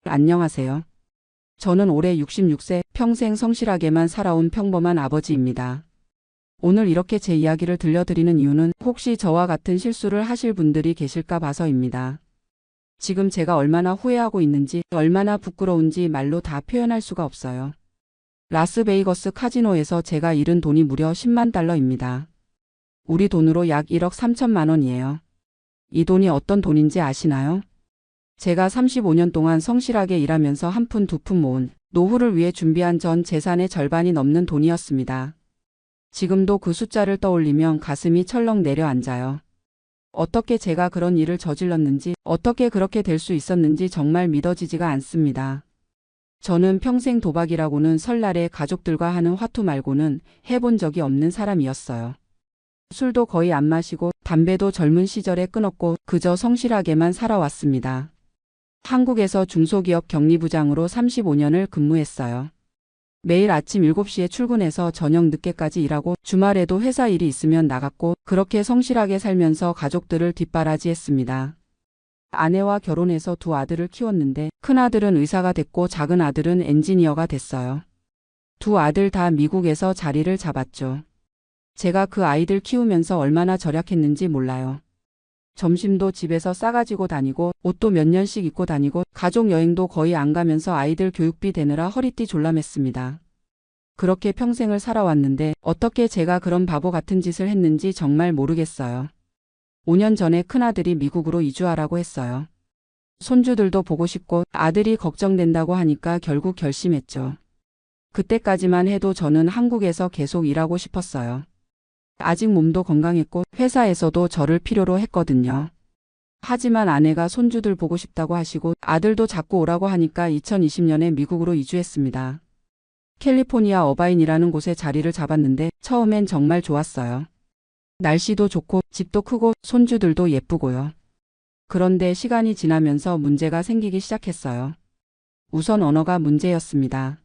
안녕하세요. 저는 올해 66세, 평생 성실하게만 살아온 평범한 아버지입니다. 오늘 이렇게 제 이야기를 들려드리는 이유는 혹시 저와 같은 실수를 하실 분들이 계실까 봐서입니다. 지금 제가 얼마나 후회하고 있는지, 얼마나 부끄러운지 말로 다 표현할 수가 없어요. 라스베이거스 카지노에서 제가 잃은 돈이 무려 10만 달러입니다. 우리 돈으로 약 1억 3천만 원이에요. 이 돈이 어떤 돈인지 아시나요? 제가 35년 동안 성실하게 일하면서 한 푼 두 푼 모은 노후를 위해 준비한 전 재산의 절반이 넘는 돈이었습니다. 지금도 그 숫자를 떠올리면 가슴이 철렁 내려앉아요. 어떻게 제가 그런 일을 저질렀는지, 어떻게 그렇게 될 수 있었는지 정말 믿어지지가 않습니다. 저는 평생 도박이라고는 설날에 가족들과 하는 화투 말고는 해본 적이 없는 사람이었어요. 술도 거의 안 마시고 담배도 젊은 시절에 끊었고 그저 성실하게만 살아왔습니다. 한국에서 중소기업 격리부장으로 35년을 근무했어요. 매일 아침 7시에 출근해서 저녁 늦게까지 일하고 주말에도 회사 일이 있으면 나갔고 그렇게 성실하게 살면서 가족들을 뒷바라지했습니다. 아내와 결혼해서 두 아들을 키웠는데 큰아들은 의사가 됐고 작은 아들은 엔지니어가 됐어요. 두 아들 다 미국에서 자리를 잡았죠. 제가 그 아이들 키우면서 얼마나 절약했는지 몰라요. 점심도 집에서 싸가지고 다니고 옷도 몇 년씩 입고 다니고 가족 여행도 거의 안 가면서 아이들 교육비 대느라 허리띠 졸라맸습니다. 그렇게 평생을 살아왔는데 어떻게 제가 그런 바보 같은 짓을 했는지 정말 모르겠어요. 5년 전에 큰아들이 미국으로 이주하라고 했어요. 손주들도 보고 싶고 아들이 걱정된다고 하니까 결국 결심했죠. 그때까지만 해도 저는 한국에서 계속 일하고 싶었어요. 아직 몸도 건강했고 회사에서도 저를 필요로 했거든요. 하지만 아내가 손주들 보고 싶다고 하시고 아들도 자꾸 오라고 하니까 2020년에 미국으로 이주했습니다. 캘리포니아 어바인이라는 곳에 자리를 잡았는데 처음엔 정말 좋았어요. 날씨도 좋고 집도 크고 손주들도 예쁘고요. 그런데 시간이 지나면서 문제가 생기기 시작했어요. 우선 언어가 문제였습니다.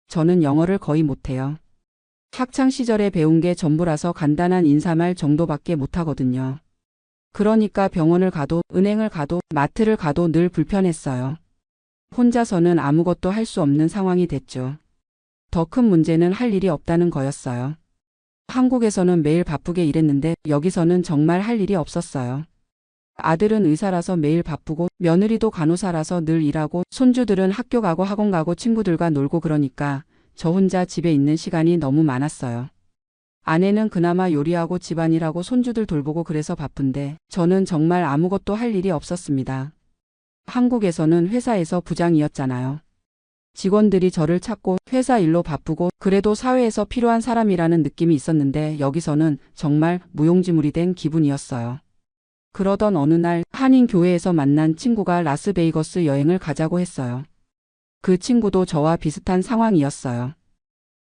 저는 영어를 거의 못해요. 학창 시절에 배운 게 전부라서 간단한 인사말 정도밖에 못하거든요. 그러니까 병원을 가도 은행을 가도 마트를 가도 늘 불편했어요. 혼자서는 아무것도 할 수 없는 상황이 됐죠. 더 큰 문제는 할 일이 없다는 거였어요. 한국에서는 매일 바쁘게 일했는데 여기서는 정말 할 일이 없었어요. 아들은 의사라서 매일 바쁘고 며느리도 간호사라서 늘 일하고 손주들은 학교 가고 학원 가고 친구들과 놀고 그러니까 저 혼자 집에 있는 시간이 너무 많았어요. 아내는 그나마 요리하고 집안일하고 손주들 돌보고 그래서 바쁜데 저는 정말 아무것도 할 일이 없었습니다. 한국에서는 회사에서 부장이었잖아요. 직원들이 저를 찾고 회사 일로 바쁘고 그래도 사회에서 필요한 사람이라는 느낌이 있었는데 여기서는 정말 무용지물이 된 기분이었어요. 그러던 어느 날 한인교회에서 만난 친구가 라스베이거스 여행을 가자고 했어요. 그 친구도 저와 비슷한 상황이었어요.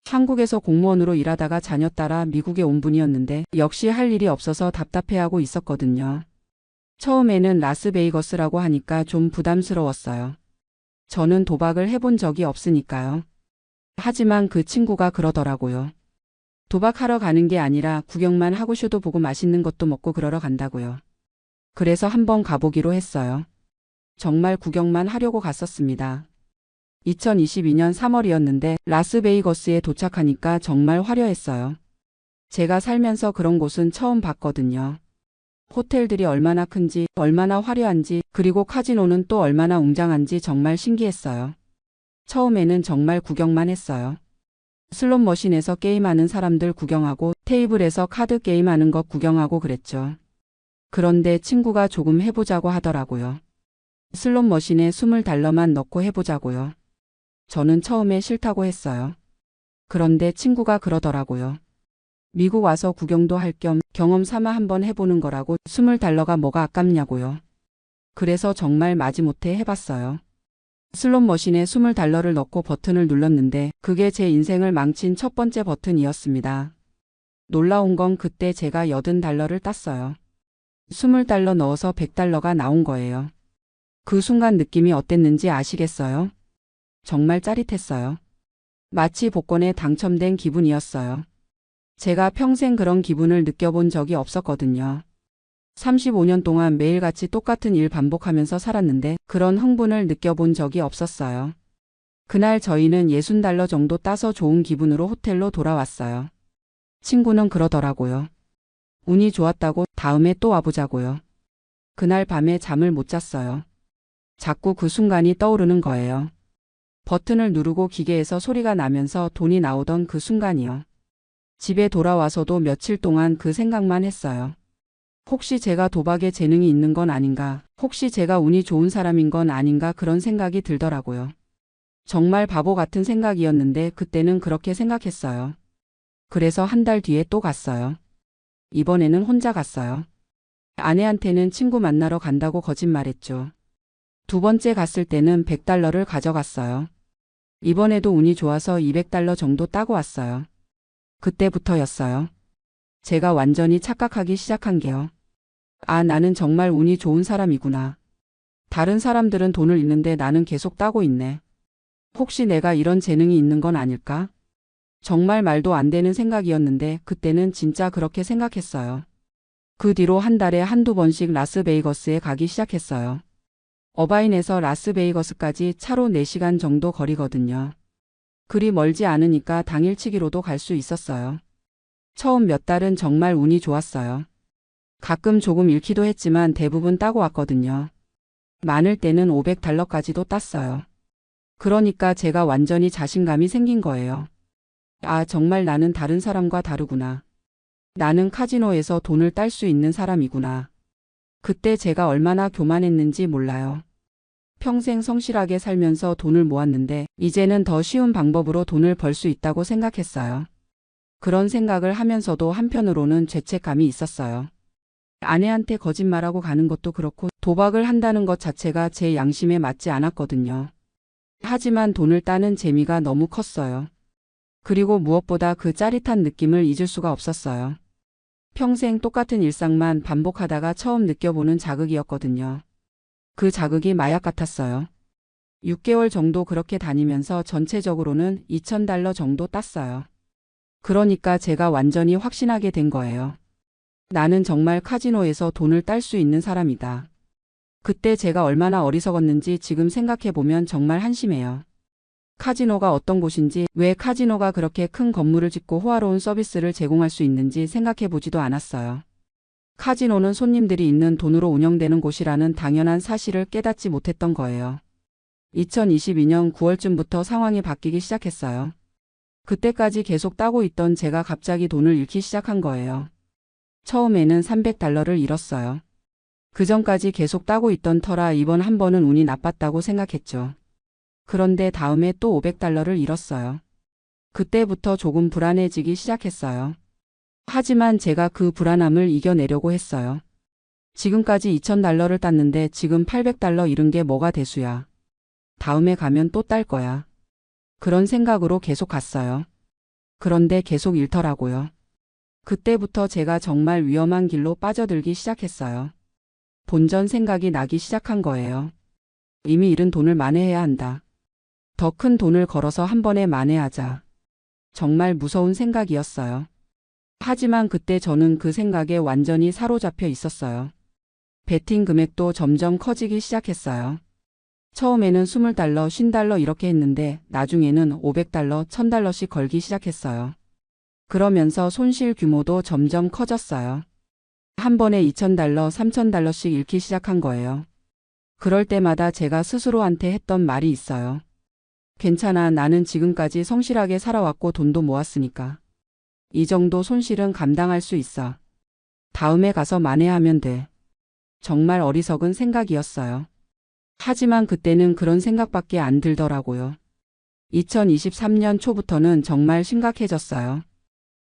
한국에서 공무원으로 일하다가 자녀 따라 미국에 온 분이었는데 역시 할 일이 없어서 답답해하고 있었거든요. 처음에는 라스베이거스라고 하니까 좀 부담스러웠어요. 저는 도박을 해본 적이 없으니까요. 하지만 그 친구가 그러더라고요. 도박하러 가는 게 아니라 구경만 하고 쇼도 보고 맛있는 것도 먹고 그러러 간다고요. 그래서 한번 가보기로 했어요. 정말 구경만 하려고 갔었습니다. 2022년 3월이었는데 라스베이거스에 도착하니까 정말 화려했어요. 제가 살면서 그런 곳은 처음 봤거든요. 호텔들이 얼마나 큰지, 얼마나 화려한지, 그리고 카지노는 또 얼마나 웅장한지 정말 신기했어요. 처음에는 정말 구경만 했어요. 슬롯 머신에서 게임하는 사람들 구경하고 테이블에서 카드 게임하는 것 구경하고 그랬죠. 그런데 친구가 조금 해보자고 하더라고요. 슬롯 머신에 20달러만 넣고 해보자고요. 저는 처음에 싫다고 했어요. 그런데 친구가 그러더라고요. 미국 와서 구경도 할 겸 경험 삼아 한번 해보는 거라고 20달러가 뭐가 아깝냐고요. 그래서 정말 마지못해 해봤어요. 슬롯 머신에 20달러를 넣고 버튼을 눌렀는데 그게 제 인생을 망친 첫 번째 버튼이었습니다. 놀라운 건 그때 제가 80달러를 땄어요. 20달러 넣어서 100달러가 나온 거예요. 그 순간 느낌이 어땠는지 아시겠어요? 정말 짜릿했어요. 마치 복권에 당첨된 기분이었어요. 제가 평생 그런 기분을 느껴본 적이 없었거든요. 35년 동안 매일같이 똑같은 일 반복하면서 살았는데 그런 흥분을 느껴본 적이 없었어요. 그날 저희는 60달러 정도 따서 좋은 기분으로 호텔로 돌아왔어요. 친구는 그러더라고요. 운이 좋았다고 다음에 또 와보자고요. 그날 밤에 잠을 못 잤어요. 자꾸 그 순간이 떠오르는 거예요. 버튼을 누르고 기계에서 소리가 나면서 돈이 나오던 그 순간이요. 집에 돌아와서도 며칠 동안 그 생각만 했어요. 혹시 제가 도박에 재능이 있는 건 아닌가, 혹시 제가 운이 좋은 사람인 건 아닌가 그런 생각이 들더라고요. 정말 바보 같은 생각이었는데 그때는 그렇게 생각했어요. 그래서 한 달 뒤에 또 갔어요. 이번에는 혼자 갔어요. 아내한테는 친구 만나러 간다고 거짓말했죠. 두 번째 갔을 때는 100달러를 가져갔어요. 이번에도 운이 좋아서 200달러 정도 따고 왔어요. 그때부터였어요. 제가 완전히 착각하기 시작한 게요. 아, 나는 정말 운이 좋은 사람이구나. 다른 사람들은 돈을 잃는데 나는 계속 따고 있네. 혹시 내가 이런 재능이 있는 건 아닐까? 정말 말도 안 되는 생각이었는데 그때는 진짜 그렇게 생각했어요. 그 뒤로 한 달에 한두 번씩 라스베이거스에 가기 시작했어요. 어바인에서 라스베이거스까지 차로 4시간 정도 거리거든요. 그리 멀지 않으니까 당일치기로도 갈 수 있었어요. 처음 몇 달은 정말 운이 좋았어요. 가끔 조금 잃기도 했지만 대부분 따고 왔거든요. 많을 때는 500달러까지도 땄어요. 그러니까 제가 완전히 자신감이 생긴 거예요. 아, 정말 나는 다른 사람과 다르구나. 나는 카지노에서 돈을 딸 수 있는 사람이구나. 그때 제가 얼마나 교만했는지 몰라요. 평생 성실하게 살면서 돈을 모았는데 이제는 더 쉬운 방법으로 돈을 벌 수 있다고 생각했어요. 그런 생각을 하면서도 한편으로는 죄책감이 있었어요. 아내한테 거짓말하고 가는 것도 그렇고 도박을 한다는 것 자체가 제 양심에 맞지 않았거든요. 하지만 돈을 따는 재미가 너무 컸어요. 그리고 무엇보다 그 짜릿한 느낌을 잊을 수가 없었어요. 평생 똑같은 일상만 반복하다가 처음 느껴보는 자극이었거든요. 그 자극이 마약 같았어요. 6개월 정도 그렇게 다니면서 전체적으로는 2,000달러 정도 땄어요. 그러니까 제가 완전히 확신하게 된 거예요. 나는 정말 카지노에서 돈을 딸 수 있는 사람이다. 그때 제가 얼마나 어리석었는지 지금 생각해보면 정말 한심해요. 카지노가 어떤 곳인지, 왜 카지노가 그렇게 큰 건물을 짓고 호화로운 서비스를 제공할 수 있는지 생각해보지도 않았어요. 카지노는 손님들이 있는 돈으로 운영되는 곳이라는 당연한 사실을 깨닫지 못했던 거예요. 2022년 9월쯤부터 상황이 바뀌기 시작했어요. 그때까지 계속 따고 있던 제가 갑자기 돈을 잃기 시작한 거예요. 처음에는 300달러를 잃었어요. 그 전까지 계속 따고 있던 터라 이번 한 번은 운이 나빴다고 생각했죠. 그런데 다음에 또 500달러를 잃었어요. 그때부터 조금 불안해지기 시작했어요. 하지만 제가 그 불안함을 이겨내려고 했어요. 지금까지 2,000달러를 땄는데 지금 800달러 잃은 게 뭐가 대수야. 다음에 가면 또 딸 거야. 그런 생각으로 계속 갔어요. 그런데 계속 잃더라고요. 그때부터 제가 정말 위험한 길로 빠져들기 시작했어요. 본전 생각이 나기 시작한 거예요. 이미 잃은 돈을 만회해야 한다. 더 큰 돈을 걸어서 한 번에 만회하자. 정말 무서운 생각이었어요. 하지만 그때 저는 그 생각에 완전히 사로잡혀 있었어요. 베팅 금액도 점점 커지기 시작했어요. 처음에는 20달러, 50달러 이렇게 했는데 나중에는 500달러, 1000달러씩 걸기 시작했어요. 그러면서 손실 규모도 점점 커졌어요. 한 번에 2,000달러, 3,000달러씩 잃기 시작한 거예요. 그럴 때마다 제가 스스로한테 했던 말이 있어요. 괜찮아, 나는 지금까지 성실하게 살아왔고 돈도 모았으니까. 이 정도 손실은 감당할 수 있어. 다음에 가서 만회하면 돼. 정말 어리석은 생각이었어요. 하지만 그때는 그런 생각밖에 안 들더라고요. 2023년 초부터는 정말 심각해졌어요.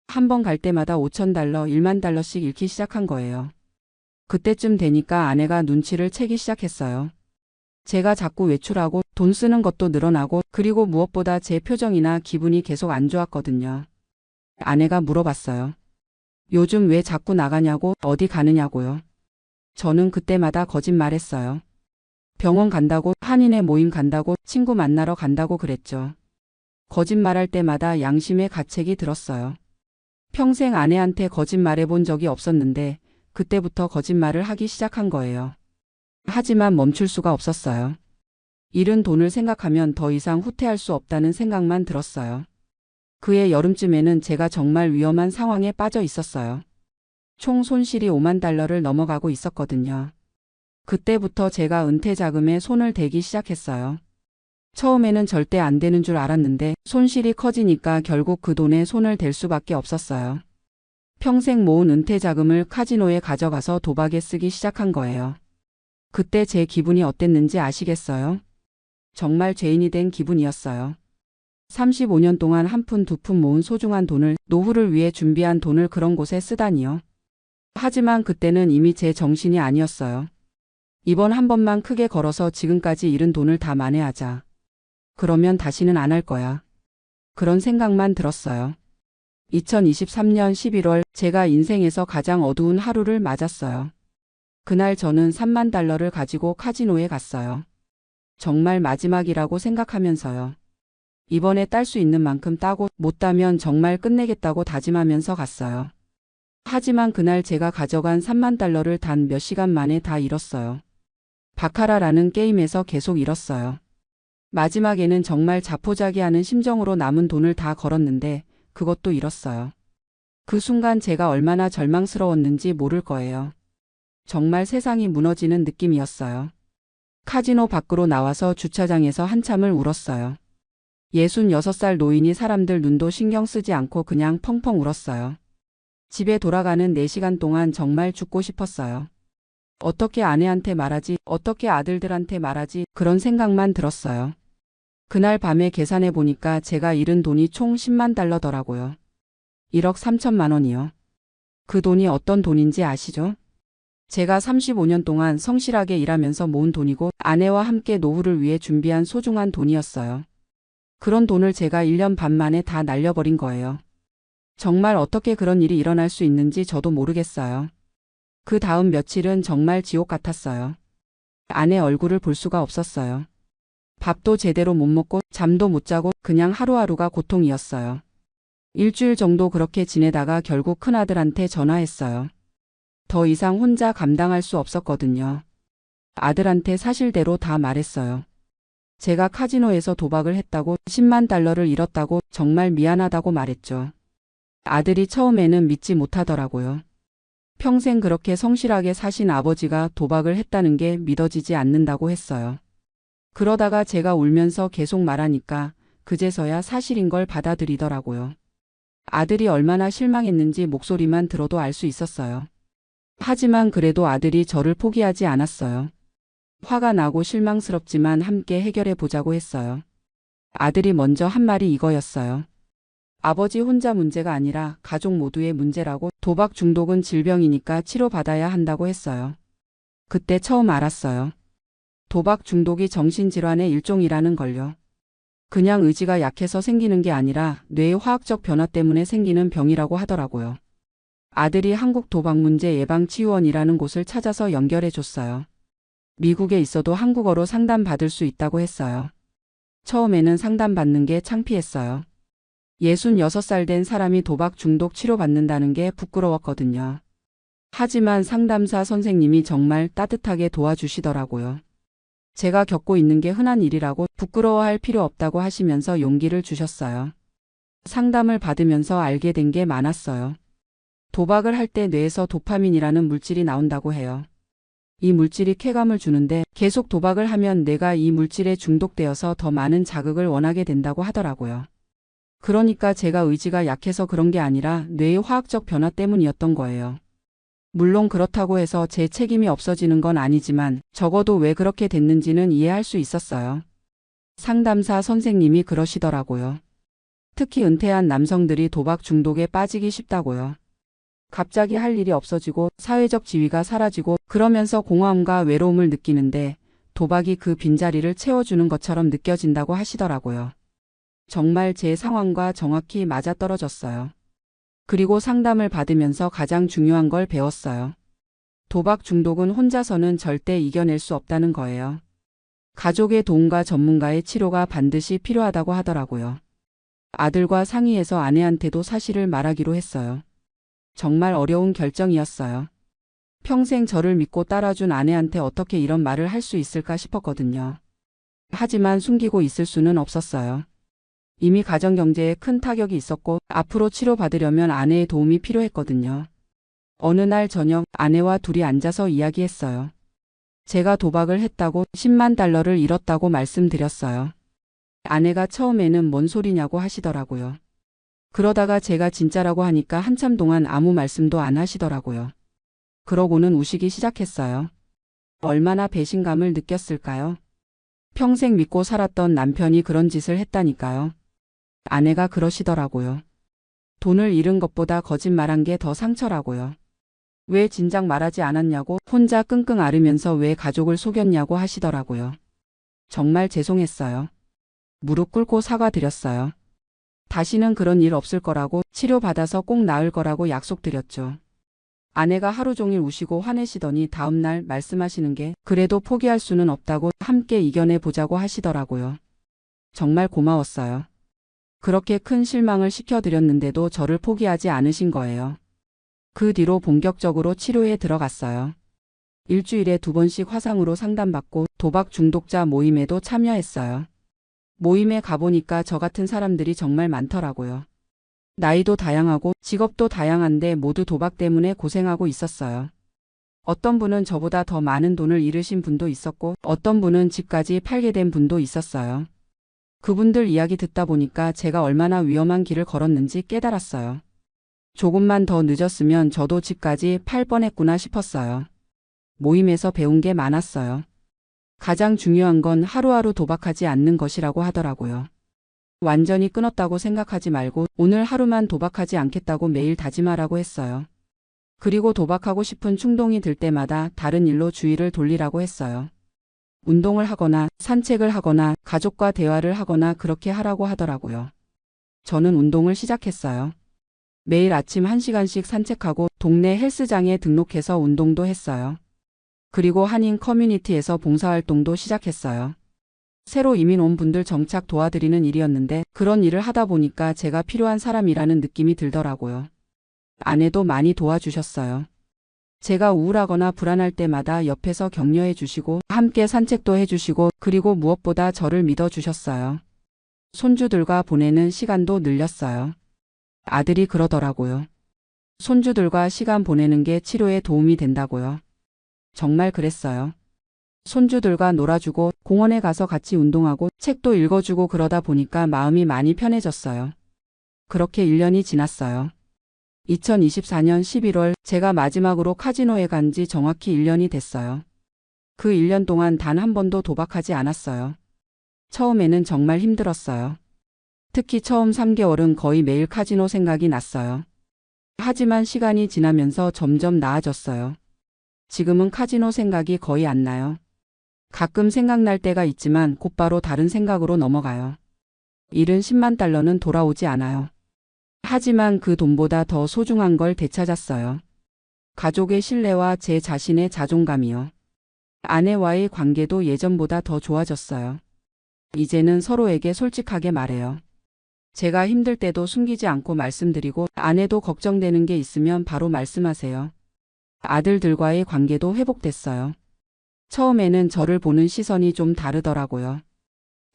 한 번 갈 때마다 5,000달러, 1만 달러씩 잃기 시작한 거예요. 그때쯤 되니까 아내가 눈치를 채기 시작했어요. 제가 자꾸 외출하고 돈 쓰는 것도 늘어나고 그리고 무엇보다 제 표정이나 기분이 계속 안 좋았거든요. 아내가 물어봤어요. 요즘 왜 자꾸 나가냐고, 어디 가느냐고요. 저는 그때마다 거짓말했어요. 병원 간다고, 한인회 모임 간다고, 친구 만나러 간다고 그랬죠. 거짓말할 때마다 양심의 가책이 들었어요. 평생 아내한테 거짓말해 본 적이 없었는데 그때부터 거짓말을 하기 시작한 거예요. 하지만 멈출 수가 없었어요. 잃은 돈을 생각하면 더 이상 후퇴할 수 없다는 생각만 들었어요. 그해 여름쯤에는 제가 정말 위험한 상황에 빠져 있었어요. 총 손실이 5만 달러를 넘어가고 있었거든요. 그때부터 제가 은퇴 자금에 손을 대기 시작했어요. 처음에는 절대 안 되는 줄 알았는데 손실이 커지니까 결국 그 돈에 손을 댈 수밖에 없었어요. 평생 모은 은퇴 자금을 카지노에 가져가서 도박에 쓰기 시작한 거예요. 그때 제 기분이 어땠는지 아시겠어요? 정말 죄인이 된 기분이었어요. 35년 동안 한 푼 두 푼 모은 소중한 돈을, 노후를 위해 준비한 돈을 그런 곳에 쓰다니요. 하지만 그때는 이미 제 정신이 아니었어요. 이번 한 번만 크게 걸어서 지금까지 잃은 돈을 다 만회하자. 그러면 다시는 안 할 거야. 그런 생각만 들었어요. 2023년 11월 제가 인생에서 가장 어두운 하루를 맞았어요. 그날 저는 3만 달러를 가지고 카지노에 갔어요. 정말 마지막이라고 생각하면서요. 이번에 딸 수 있는 만큼 따고 못 따면 정말 끝내겠다고 다짐하면서 갔어요. 하지만 그날 제가 가져간 3만 달러를 단 몇 시간 만에 다 잃었어요. 바카라라는 게임에서 계속 잃었어요. 마지막에는 정말 자포자기하는 심정으로 남은 돈을 다 걸었는데 그것도 잃었어요. 그 순간 제가 얼마나 절망스러웠는지 모를 거예요. 정말 세상이 무너지는 느낌이었어요. 카지노 밖으로 나와서 주차장에서 한참을 울었어요. 66살 노인이 사람들 눈도 신경 쓰지 않고 그냥 펑펑 울었어요. 집에 돌아가는 4시간 동안 정말 죽고 싶었어요. 어떻게 아내한테 말하지, 어떻게 아들들한테 말하지, 그런 생각만 들었어요. 그날 밤에 계산해 보니까 제가 잃은 돈이 총 10만 달러더라고요. 1억 3천만 원이요. 그 돈이 어떤 돈인지 아시죠? 제가 35년 동안 성실하게 일하면서 모은 돈이고 아내와 함께 노후를 위해 준비한 소중한 돈이었어요. 그런 돈을 제가 1년 반 만에 다 날려버린 거예요. 정말 어떻게 그런 일이 일어날 수 있는지 저도 모르겠어요. 그 다음 며칠은 정말 지옥 같았어요. 아내 얼굴을 볼 수가 없었어요. 밥도 제대로 못 먹고 잠도 못 자고 그냥 하루하루가 고통이었어요. 일주일 정도 그렇게 지내다가 결국 큰아들한테 전화했어요. 더 이상 혼자 감당할 수 없었거든요. 아들한테 사실대로 다 말했어요. 제가 카지노에서 도박을 했다고 10만 달러를 잃었다고 정말 미안하다고 말했죠. 아들이 처음에는 믿지 못하더라고요. 평생 그렇게 성실하게 사신 아버지가 도박을 했다는 게 믿어지지 않는다고 했어요. 그러다가 제가 울면서 계속 말하니까 그제서야 사실인 걸 받아들이더라고요. 아들이 얼마나 실망했는지 목소리만 들어도 알 수 있었어요. 하지만 그래도 아들이 저를 포기하지 않았어요. 화가 나고 실망스럽지만 함께 해결해 보자고 했어요. 아들이 먼저 한 말이 이거였어요. 아버지 혼자 문제가 아니라 가족 모두의 문제라고, 도박 중독은 질병이니까 치료받아야 한다고 했어요. 그때 처음 알았어요. 도박 중독이 정신질환의 일종이라는 걸요. 그냥 의지가 약해서 생기는 게 아니라 뇌의 화학적 변화 때문에 생기는 병이라고 하더라고요. 아들이 한국도박문제예방치유원이라는 곳을 찾아서 연결해 줬어요. 미국에 있어도 한국어로 상담받을 수 있다고 했어요. 처음에는 상담받는 게 창피했어요. 66살 된 사람이 도박 중독 치료받는다는 게 부끄러웠거든요. 하지만 상담사 선생님이 정말 따뜻하게 도와주시더라고요. 제가 겪고 있는 게 흔한 일이라고 부끄러워할 필요 없다고 하시면서 용기를 주셨어요. 상담을 받으면서 알게 된 게 많았어요. 도박을 할 때 뇌에서 도파민이라는 물질이 나온다고 해요. 이 물질이 쾌감을 주는데 계속 도박을 하면 뇌가 이 물질에 중독되어서 더 많은 자극을 원하게 된다고 하더라고요. 그러니까 제가 의지가 약해서 그런 게 아니라 뇌의 화학적 변화 때문이었던 거예요. 물론 그렇다고 해서 제 책임이 없어지는 건 아니지만 적어도 왜 그렇게 됐는지는 이해할 수 있었어요. 상담사 선생님이 그러시더라고요. 특히 은퇴한 남성들이 도박 중독에 빠지기 쉽다고요. 갑자기 할 일이 없어지고 사회적 지위가 사라지고 그러면서 공허함과 외로움을 느끼는데 도박이 그 빈자리를 채워주는 것처럼 느껴진다고 하시더라고요. 정말 제 상황과 정확히 맞아떨어졌어요. 그리고 상담을 받으면서 가장 중요한 걸 배웠어요. 도박 중독은 혼자서는 절대 이겨낼 수 없다는 거예요. 가족의 도움과 전문가의 치료가 반드시 필요하다고 하더라고요. 아들과 상의해서 아내한테도 사실을 말하기로 했어요. 정말 어려운 결정이었어요. 평생 저를 믿고 따라준 아내한테 어떻게 이런 말을 할 수 있을까 싶었거든요. 하지만 숨기고 있을 수는 없었어요. 이미 가정경제에 큰 타격이 있었고 앞으로 치료받으려면 아내의 도움이 필요했거든요. 어느 날 저녁 아내와 둘이 앉아서 이야기했어요. 제가 도박을 했다고 10만 달러를 잃었다고 말씀드렸어요. 아내가 처음에는 뭔 소리냐고 하시더라고요. 그러다가 제가 진짜라고 하니까 한참 동안 아무 말씀도 안 하시더라고요. 그러고는 우시기 시작했어요. 얼마나 배신감을 느꼈을까요? 평생 믿고 살았던 남편이 그런 짓을 했다니까요. 아내가 그러시더라고요. 돈을 잃은 것보다 거짓말한 게 더 상처라고요. 왜 진작 말하지 않았냐고 혼자 끙끙 앓으면서 왜 가족을 속였냐고 하시더라고요. 정말 죄송했어요. 무릎 꿇고 사과드렸어요. 다시는 그런 일 없을 거라고 치료받아서 꼭 나을 거라고 약속드렸죠. 아내가 하루 종일 우시고 화내시더니 다음날 말씀하시는 게 그래도 포기할 수는 없다고 함께 이겨내 보자고 하시더라고요. 정말 고마웠어요. 그렇게 큰 실망을 시켜드렸는데도 저를 포기하지 않으신 거예요. 그 뒤로 본격적으로 치료에 들어갔어요. 일주일에 2번씩 화상으로 상담받고 도박 중독자 모임에도 참여했어요. 모임에 가보니까 저 같은 사람들이 정말 많더라고요. 나이도 다양하고 직업도 다양한데 모두 도박 때문에 고생하고 있었어요. 어떤 분은 저보다 더 많은 돈을 잃으신 분도 있었고 어떤 분은 집까지 팔게 된 분도 있었어요. 그분들 이야기 듣다 보니까 제가 얼마나 위험한 길을 걸었는지 깨달았어요. 조금만 더 늦었으면 저도 집까지 팔 뻔했구나 싶었어요. 모임에서 배운 게 많았어요. 가장 중요한 건 하루하루 도박하지 않는 것이라고 하더라고요. 완전히 끊었다고 생각하지 말고 오늘 하루만 도박하지 않겠다고 매일 다짐하라고 했어요. 그리고 도박하고 싶은 충동이 들 때마다 다른 일로 주의를 돌리라고 했어요. 운동을 하거나 산책을 하거나 가족과 대화를 하거나 그렇게 하라고 하더라고요. 저는 운동을 시작했어요. 매일 아침 1시간씩 산책하고 동네 헬스장에 등록해서 운동도 했어요. 그리고 한인 커뮤니티에서 봉사활동도 시작했어요. 새로 이민 온 분들 정착 도와드리는 일이었는데 그런 일을 하다 보니까 제가 필요한 사람이라는 느낌이 들더라고요. 아내도 많이 도와주셨어요. 제가 우울하거나 불안할 때마다 옆에서 격려해 주시고 함께 산책도 해주시고 그리고 무엇보다 저를 믿어주셨어요. 손주들과 보내는 시간도 늘렸어요. 아들이 그러더라고요. 손주들과 시간 보내는 게 치료에 도움이 된다고요. 정말 그랬어요. 손주들과 놀아주고 공원에 가서 같이 운동하고 책도 읽어주고 그러다 보니까 마음이 많이 편해졌어요. 그렇게 1년이 지났어요. 2024년 11월 제가 마지막으로 카지노에 간 지 정확히 1년이 됐어요. 그 1년 동안 단 한 번도 도박하지 않았어요. 처음에는 정말 힘들었어요. 특히 처음 3개월은 거의 매일 카지노 생각이 났어요. 하지만 시간이 지나면서 점점 나아졌어요. 지금은 카지노 생각이 거의 안 나요. 가끔 생각날 때가 있지만 곧바로 다른 생각으로 넘어가요. 잃은 10만 달러는 돌아오지 않아요. 하지만 그 돈보다 더 소중한 걸 되찾았어요. 가족의 신뢰와 제 자신의 자존감이요. 아내와의 관계도 예전보다 더 좋아졌어요. 이제는 서로에게 솔직하게 말해요. 제가 힘들 때도 숨기지 않고 말씀드리고 아내도 걱정되는 게 있으면 바로 말씀하세요. 아들들과의 관계도 회복됐어요. 처음에는 저를 보는 시선이 좀 다르더라고요.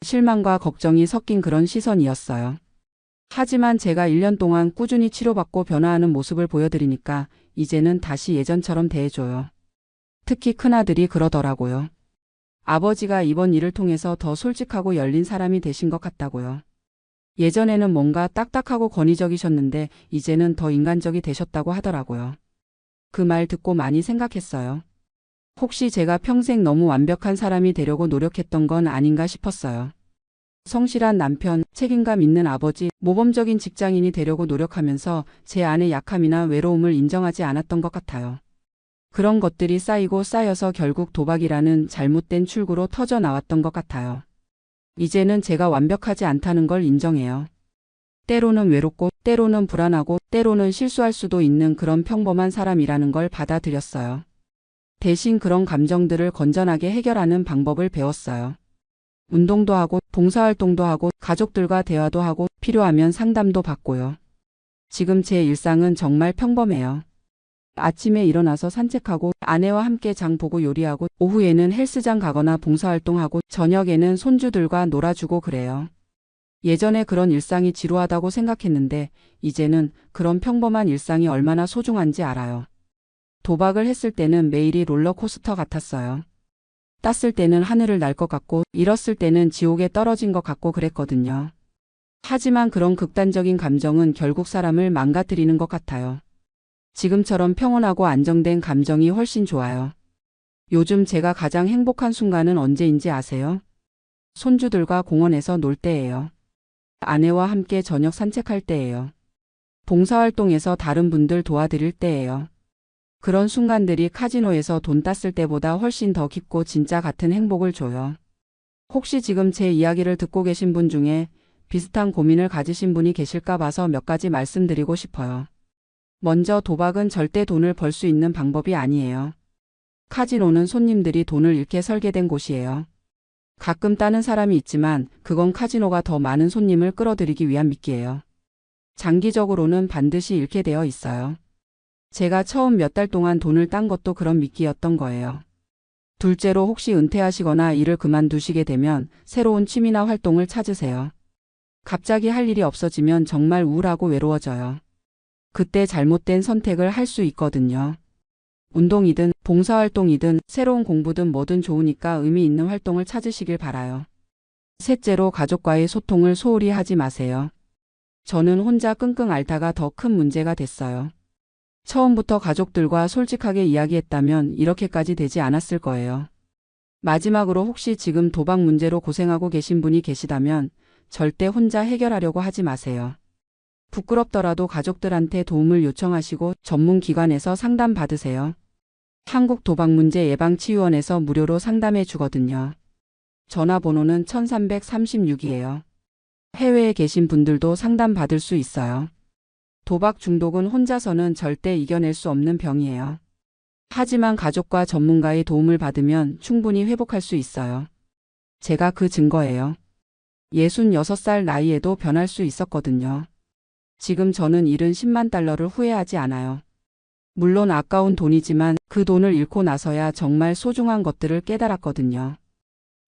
실망과 걱정이 섞인 그런 시선이었어요. 하지만 제가 1년 동안 꾸준히 치료받고 변화하는 모습을 보여드리니까 이제는 다시 예전처럼 대해줘요. 특히 큰아들이 그러더라고요. 아버지가 이번 일을 통해서 더 솔직하고 열린 사람이 되신 것 같다고요. 예전에는 뭔가 딱딱하고 권위적이셨는데 이제는 더 인간적이 되셨다고 하더라고요. 그 말 듣고 많이 생각했어요. 혹시 제가 평생 너무 완벽한 사람이 되려고 노력했던 건 아닌가 싶었어요. 성실한 남편, 책임감 있는 아버지, 모범적인 직장인이 되려고 노력하면서 제 안의 약함이나 외로움을 인정하지 않았던 것 같아요. 그런 것들이 쌓이고 쌓여서 결국 도박이라는 잘못된 출구로 터져 나왔던 것 같아요. 이제는 제가 완벽하지 않다는 걸 인정해요. 때로는 외롭고, 때로는 불안하고, 때로는 실수할 수도 있는 그런 평범한 사람이라는 걸 받아들였어요. 대신 그런 감정들을 건전하게 해결하는 방법을 배웠어요. 운동도 하고, 봉사활동도 하고, 가족들과 대화도 하고, 필요하면 상담도 받고요. 지금 제 일상은 정말 평범해요. 아침에 일어나서 산책하고 아내와 함께 장 보고 요리하고 오후에는 헬스장 가거나 봉사활동하고 저녁에는 손주들과 놀아주고 그래요. 예전에 그런 일상이 지루하다고 생각했는데 이제는 그런 평범한 일상이 얼마나 소중한지 알아요. 도박을 했을 때는 매일이 롤러코스터 같았어요. 땄을 때는 하늘을 날 것 같고 잃었을 때는 지옥에 떨어진 것 같고 그랬거든요. 하지만 그런 극단적인 감정은 결국 사람을 망가뜨리는 것 같아요. 지금처럼 평온하고 안정된 감정이 훨씬 좋아요. 요즘 제가 가장 행복한 순간은 언제인지 아세요? 손주들과 공원에서 놀 때예요. 아내와 함께 저녁 산책할 때예요. 봉사활동에서 다른 분들 도와드릴 때예요. 그런 순간들이 카지노에서 돈 땄을 때보다 훨씬 더 깊고 진짜 같은 행복을 줘요. 혹시 지금 제 이야기를 듣고 계신 분 중에 비슷한 고민을 가지신 분이 계실까 봐서 몇 가지 말씀드리고 싶어요. 먼저 도박은 절대 돈을 벌 수 있는 방법이 아니에요. 카지노는 손님들이 돈을 잃게 설계된 곳이에요. 가끔 따는 사람이 있지만 그건 카지노가 더 많은 손님을 끌어들이기 위한 미끼예요. 장기적으로는 반드시 잃게 되어 있어요. 제가 처음 몇 달 동안 돈을 딴 것도 그런 미끼였던 거예요. 둘째로 혹시 은퇴하시거나 일을 그만두시게 되면 새로운 취미나 활동을 찾으세요. 갑자기 할 일이 없어지면 정말 우울하고 외로워져요. 그때 잘못된 선택을 할 수 있거든요. 운동이든 봉사활동이든 새로운 공부든 뭐든 좋으니까 의미 있는 활동을 찾으시길 바라요. 셋째로 가족과의 소통을 소홀히 하지 마세요. 저는 혼자 끙끙 앓다가 더 큰 문제가 됐어요. 처음부터 가족들과 솔직하게 이야기했다면 이렇게까지 되지 않았을 거예요. 마지막으로 혹시 지금 도박 문제로 고생하고 계신 분이 계시다면 절대 혼자 해결하려고 하지 마세요. 부끄럽더라도 가족들한테 도움을 요청하시고 전문 기관에서 상담 받으세요. 한국도박문제예방치유원에서 무료로 상담해 주거든요. 전화번호는 1336이에요. 해외에 계신 분들도 상담 받을 수 있어요. 도박 중독은 혼자서는 절대 이겨낼 수 없는 병이에요. 하지만 가족과 전문가의 도움을 받으면 충분히 회복할 수 있어요. 제가 그 증거예요. 66살 나이에도 변할 수 있었거든요. 지금 저는 잃은 10만 달러를 후회하지 않아요. 물론 아까운 돈이지만 그 돈을 잃고 나서야 정말 소중한 것들을 깨달았거든요.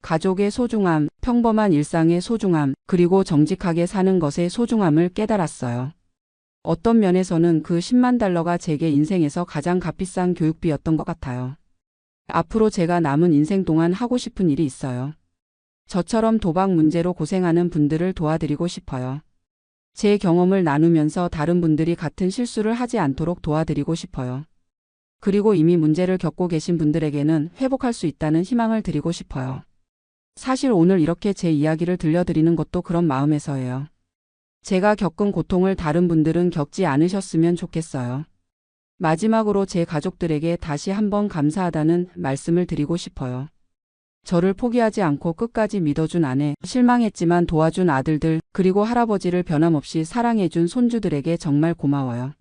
가족의 소중함, 평범한 일상의 소중함, 그리고 정직하게 사는 것의 소중함을 깨달았어요. 어떤 면에서는 그 10만 달러가 제게 인생에서 가장 값비싼 교육비였던 것 같아요. 앞으로 제가 남은 인생 동안 하고 싶은 일이 있어요. 저처럼 도박 문제로 고생하는 분들을 도와드리고 싶어요. 제 경험을 나누면서 다른 분들이 같은 실수를 하지 않도록 도와드리고 싶어요. 그리고 이미 문제를 겪고 계신 분들에게는 회복할 수 있다는 희망을 드리고 싶어요. 사실 오늘 이렇게 제 이야기를 들려드리는 것도 그런 마음에서예요. 제가 겪은 고통을 다른 분들은 겪지 않으셨으면 좋겠어요. 마지막으로 제 가족들에게 다시 한번 감사하다는 말씀을 드리고 싶어요. 저를 포기하지 않고 끝까지 믿어준 아내, 실망했지만 도와준 아들들, 그리고 할아버지를 변함없이 사랑해준 손주들에게 정말 고마워요.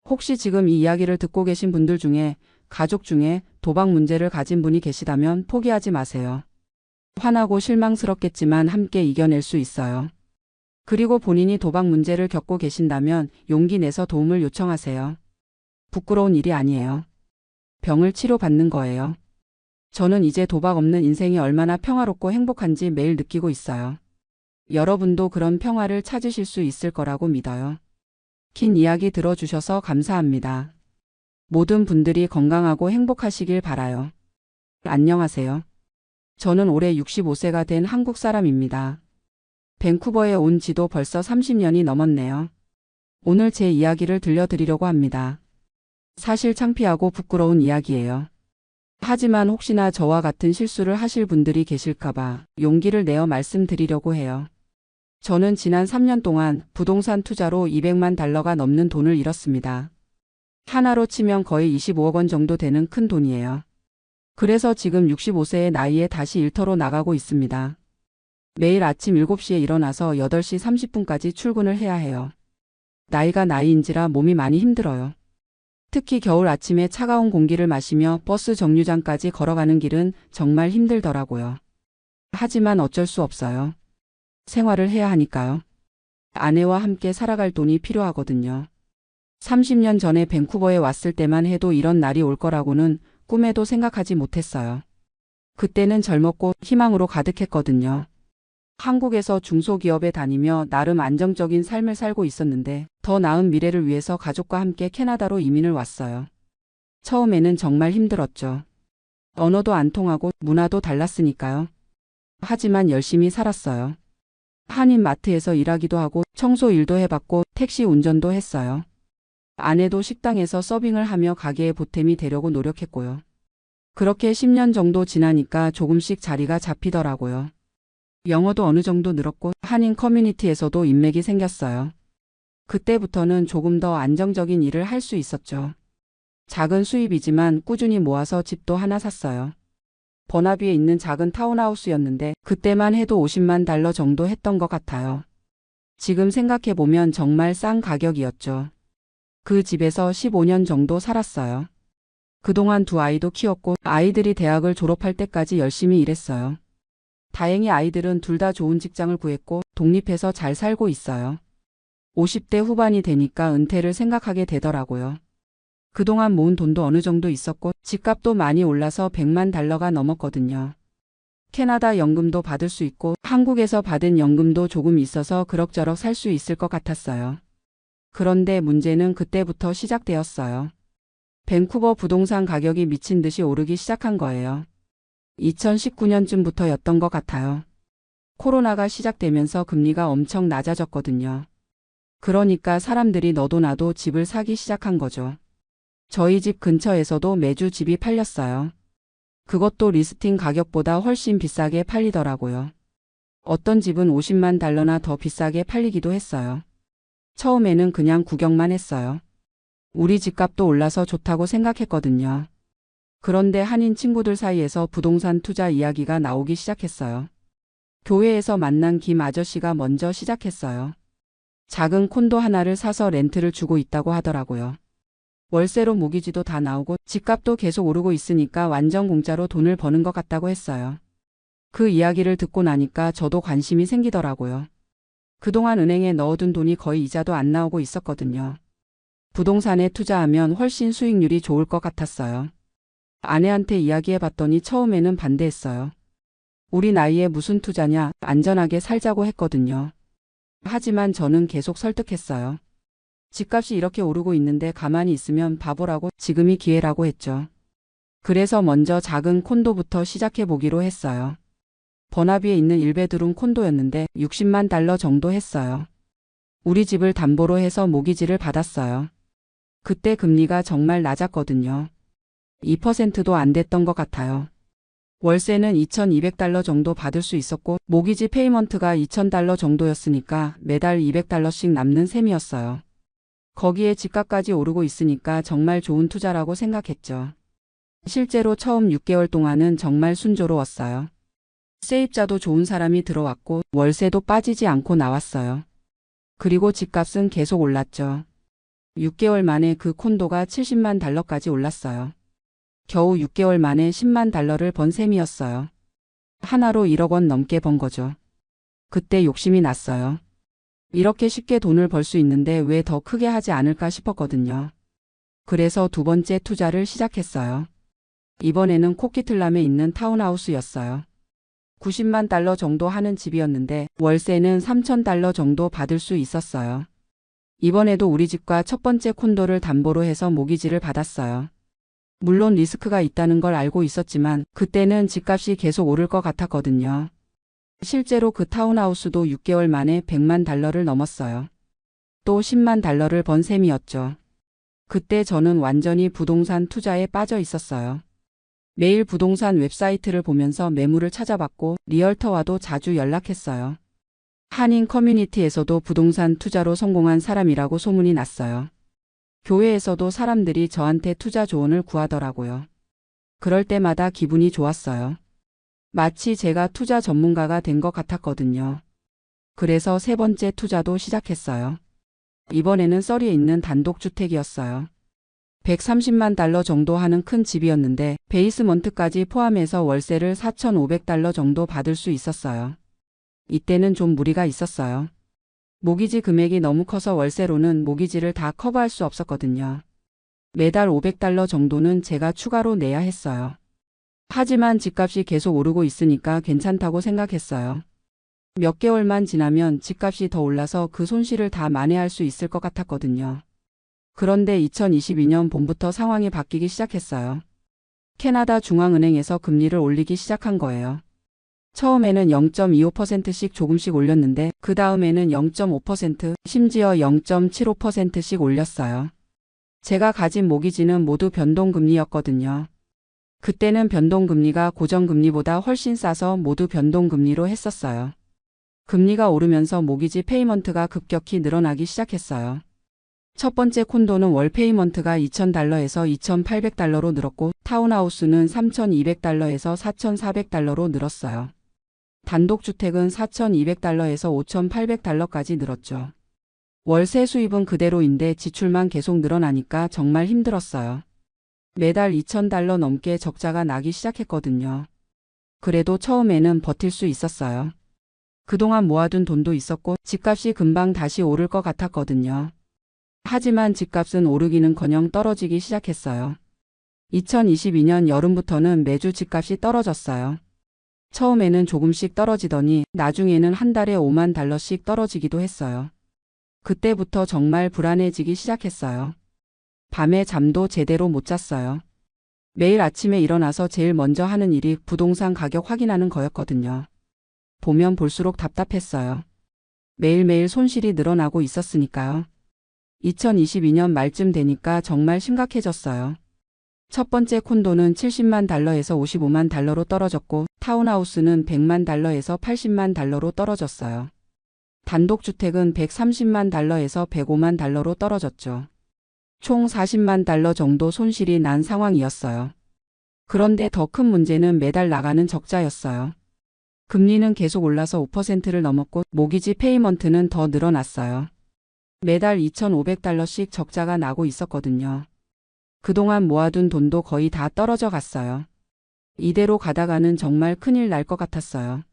혹시 지금 이 이야기를 듣고 계신 분들 중에 가족 중에 도박 문제를 가진 분이 계시다면 포기하지 마세요. 화나고 실망스럽겠지만 함께 이겨낼 수 있어요. 그리고 본인이 도박 문제를 겪고 계신다면 용기 내서 도움을 요청하세요. 부끄러운 일이 아니에요. 병을 치료받는 거예요. 저는 이제 도박 없는 인생이 얼마나 평화롭고 행복한지 매일 느끼고 있어요. 여러분도 그런 평화를 찾으실 수 있을 거라고 믿어요. 긴 이야기 들어주셔서 감사합니다. 모든 분들이 건강하고 행복하시길 바라요. 안녕하세요. 저는 올해 65세가 된 한국 사람입니다. 밴쿠버에 온 지도 벌써 30년이 넘었네요. 오늘 제 이야기를 들려드리려고 합니다. 사실 창피하고 부끄러운 이야기예요. 하지만 혹시나 저와 같은 실수를 하실 분들이 계실까봐 용기를 내어 말씀드리려고 해요. 저는 지난 3년 동안 부동산 투자로 200만 달러가 넘는 돈을 잃었습니다. 하나로 치면 거의 25억 원 정도 되는 큰 돈이에요. 그래서 지금 65세의 나이에 다시 일터로 나가고 있습니다. 매일 아침 7시에 일어나서 8시 30분까지 출근을 해야 해요. 나이가 나이인지라 몸이 많이 힘들어요. 특히 겨울 아침에 차가운 공기를 마시며 버스 정류장까지 걸어가는 길은 정말 힘들더라고요. 하지만 어쩔 수 없어요. 생활을 해야 하니까요. 아내와 함께 살아갈 돈이 필요하거든요. 30년 전에 밴쿠버에 왔을 때만 해도 이런 날이 올 거라고는 꿈에도 생각하지 못했어요. 그때는 젊었고 희망으로 가득했거든요. 한국에서 중소기업에 다니며 나름 안정적인 삶을 살고 있었는데 더 나은 미래를 위해서 가족과 함께 캐나다로 이민을 왔어요. 처음에는 정말 힘들었죠. 언어도 안 통하고 문화도 달랐으니까요. 하지만 열심히 살았어요. 한인 마트에서 일하기도 하고 청소 일도 해봤고 택시 운전도 했어요. 아내도 식당에서 서빙을 하며 가게에 보탬이 되려고 노력했고요. 그렇게 10년 정도 지나니까 조금씩 자리가 잡히더라고요. 영어도 어느 정도 늘었고 한인 커뮤니티에서도 인맥이 생겼어요. 그때부터는 조금 더 안정적인 일을 할 수 있었죠. 작은 수입이지만 꾸준히 모아서 집도 하나 샀어요. 버나비에 있는 작은 타운하우스였는데 그때만 해도 50만 달러 정도 했던 것 같아요. 지금 생각해보면 정말 싼 가격이었죠. 그 집에서 15년 정도 살았어요. 그동안 두 아이도 키웠고 아이들이 대학을 졸업할 때까지 열심히 일했어요. 다행히 아이들은 둘 다 좋은 직장을 구했고 독립해서 잘 살고 있어요. 50대 후반이 되니까 은퇴를 생각하게 되더라고요. 그동안 모은 돈도 어느 정도 있었고 집값도 많이 올라서 100만 달러가 넘었거든요. 캐나다 연금도 받을 수 있고 한국에서 받은 연금도 조금 있어서 그럭저럭 살 수 있을 것 같았어요. 그런데 문제는 그때부터 시작되었어요. 밴쿠버 부동산 가격이 미친 듯이 오르기 시작한 거예요. 2019년쯤부터였던 것 같아요. 코로나가 시작되면서 금리가 엄청 낮아졌거든요. 그러니까 사람들이 너도 나도 집을 사기 시작한 거죠. 저희 집 근처에서도 매주 집이 팔렸어요. 그것도 리스팅 가격보다 훨씬 비싸게 팔리더라고요. 어떤 집은 50만 달러나 더 비싸게 팔리기도 했어요. 처음에는 그냥 구경만 했어요. 우리 집값도 올라서 좋다고 생각했거든요. 그런데 한인 친구들 사이에서 부동산 투자 이야기가 나오기 시작했어요. 교회에서 만난 김 아저씨가 먼저 시작했어요. 작은 콘도 하나를 사서 렌트를 주고 있다고 하더라고요. 월세로 모기지도 다 나오고 집값도 계속 오르고 있으니까 완전 공짜로 돈을 버는 것 같다고 했어요. 그 이야기를 듣고 나니까 저도 관심이 생기더라고요. 그동안 은행에 넣어둔 돈이 거의 이자도 안 나오고 있었거든요. 부동산에 투자하면 훨씬 수익률이 좋을 것 같았어요. 아내한테 이야기해봤더니 처음에는 반대했어요. 우리 나이에 무슨 투자냐, 안전하게 살자고 했거든요. 하지만 저는 계속 설득했어요. 집값이 이렇게 오르고 있는데 가만히 있으면 바보라고 지금이 기회라고 했죠. 그래서 먼저 작은 콘도부터 시작해보기로 했어요. 버나비에 있는 1베드룸 콘도였는데 60만 달러 정도 했어요. 우리 집을 담보로 해서 모기지를 받았어요. 그때 금리가 정말 낮았거든요. 2%도 안 됐던 것 같아요. 월세는 2,200달러 정도 받을 수 있었고 모기지 페이먼트가 2,000달러 정도였으니까 매달 200달러씩 남는 셈이었어요. 거기에 집값까지 오르고 있으니까 정말 좋은 투자라고 생각했죠. 실제로 처음 6개월 동안은 정말 순조로웠어요. 세입자도 좋은 사람이 들어왔고 월세도 빠지지 않고 나왔어요. 그리고 집값은 계속 올랐죠. 6개월 만에 그 콘도가 70만 달러까지 올랐어요. 겨우 6개월 만에 10만 달러를 번 셈이었어요. 하나로 1억 원 넘게 번 거죠. 그때 욕심이 났어요. 이렇게 쉽게 돈을 벌 수 있는데 왜 더 크게 하지 않을까 싶었거든요. 그래서 두 번째 투자를 시작했어요. 이번에는 코키틀람에 있는 타운하우스였어요. 90만 달러 정도 하는 집이었는데 월세는 3천 달러 정도 받을 수 있었어요. 이번에도 우리 집과 첫 번째 콘도를 담보로 해서 모기지를 받았어요. 물론 리스크가 있다는 걸 알고 있었지만 그때는 집값이 계속 오를 것 같았거든요. 실제로 그 타운하우스도 6개월 만에 100만 달러를 넘었어요. 또 10만 달러를 번 셈이었죠. 그때 저는 완전히 부동산 투자에 빠져 있었어요. 매일 부동산 웹사이트를 보면서 매물을 찾아봤고 리얼터와도 자주 연락했어요. 한인 커뮤니티에서도 부동산 투자로 성공한 사람이라고 소문이 났어요. 교회에서도 사람들이 저한테 투자 조언을 구하더라고요. 그럴 때마다 기분이 좋았어요. 마치 제가 투자 전문가가 된 것 같았거든요. 그래서 세 번째 투자도 시작했어요. 이번에는 서리에 있는 단독주택이었어요. 130만 달러 정도 하는 큰 집이었는데 베이스먼트까지 포함해서 월세를 4,500달러 정도 받을 수 있었어요. 이때는 좀 무리가 있었어요. 모기지 금액이 너무 커서 월세로는 모기지를 다 커버할 수 없었거든요. 매달 $500 정도는 제가 추가로 내야 했어요. 하지만 집값이 계속 오르고 있으니까 괜찮다고 생각했어요. 몇 개월만 지나면 집값이 더 올라서 그 손실을 다 만회할 수 있을 것 같았거든요. 그런데 2022년 봄부터 상황이 바뀌기 시작했어요. 캐나다 중앙은행에서 금리를 올리기 시작한 거예요. 처음에는 0.25%씩 조금씩 올렸는데 그 다음에는 0.5%, 심지어 0.75%씩 올렸어요. 제가 가진 모기지는 모두 변동금리였거든요. 그때는 변동금리가 고정금리보다 훨씬 싸서 모두 변동금리로 했었어요. 금리가 오르면서 모기지 페이먼트가 급격히 늘어나기 시작했어요. 첫 번째 콘도는 월 페이먼트가 $2,000에서 $2,800로 늘었고 타운하우스는 $3,200에서 $4,400로 늘었어요. 단독주택은 $4,200에서 $5,800까지 늘었죠. 월세 수입은 그대로인데 지출만 계속 늘어나니까 정말 힘들었어요. 매달 $2,000 넘게 적자가 나기 시작했거든요. 그래도 처음에는 버틸 수 있었어요. 그동안 모아둔 돈도 있었고 집값이 금방 다시 오를 것 같았거든요. 하지만 집값은 오르기는커녕 떨어지기 시작했어요. 2022년 여름부터는 매주 집값이 떨어졌어요. 처음에는 조금씩 떨어지더니 나중에는 한 달에 $50,000씩 떨어지기도 했어요. 그때부터 정말 불안해지기 시작했어요. 밤에 잠도 제대로 못 잤어요. 매일 아침에 일어나서 제일 먼저 하는 일이 부동산 가격 확인하는 거였거든요. 보면 볼수록 답답했어요. 매일매일 손실이 늘어나고 있었으니까요. 2022년 말쯤 되니까 정말 심각해졌어요. 첫 번째 콘도는 $700,000에서 $550,000로 떨어졌고 타운하우스는 $1,000,000에서 $800,000로 떨어졌어요. 단독주택은 $1,300,000에서 $1,050,000로 떨어졌죠. 총 $400,000 정도 손실이 난 상황이었어요. 그런데 더 큰 문제는 매달 나가는 적자였어요. 금리는 계속 올라서 5%를 넘었고 모기지 페이먼트는 더 늘어났어요. 매달 $2,500씩 적자가 나고 있었거든요. 그동안 모아둔 돈도 거의 다 떨어져 갔어요. 이대로 가다가는 정말 큰일 날 것 같았어요.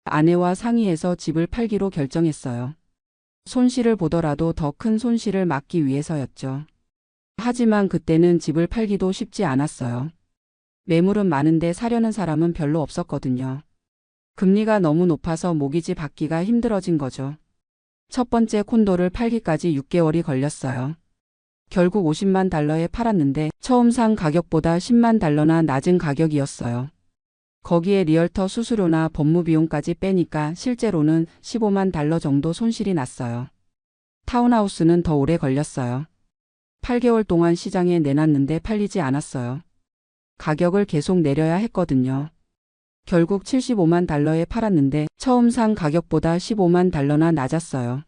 아내와 상의해서 집을 팔기로 결정했어요. 손실을 보더라도 더 큰 손실을 막기 위해서였죠. 하지만 그때는 집을 팔기도 쉽지 않았어요. 매물은 많은데 사려는 사람은 별로 없었거든요. 금리가 너무 높아서 모기지 받기가 힘들어진 거죠. 첫 번째 콘도를 팔기까지 6개월이 걸렸어요. 결국 $500,000에 팔았는데 처음 산 가격보다 $100,000나 낮은 가격이었어요. 거기에 리얼터 수수료나 법무비용까지 빼니까 실제로는 $150,000 정도 손실이 났어요. 타운하우스는 더 오래 걸렸어요. 8개월 동안 시장에 내놨는데 팔리지 않았어요. 가격을 계속 내려야 했거든요. 결국 $750,000에 팔았는데 처음 산 가격보다 $150,000나 낮았어요.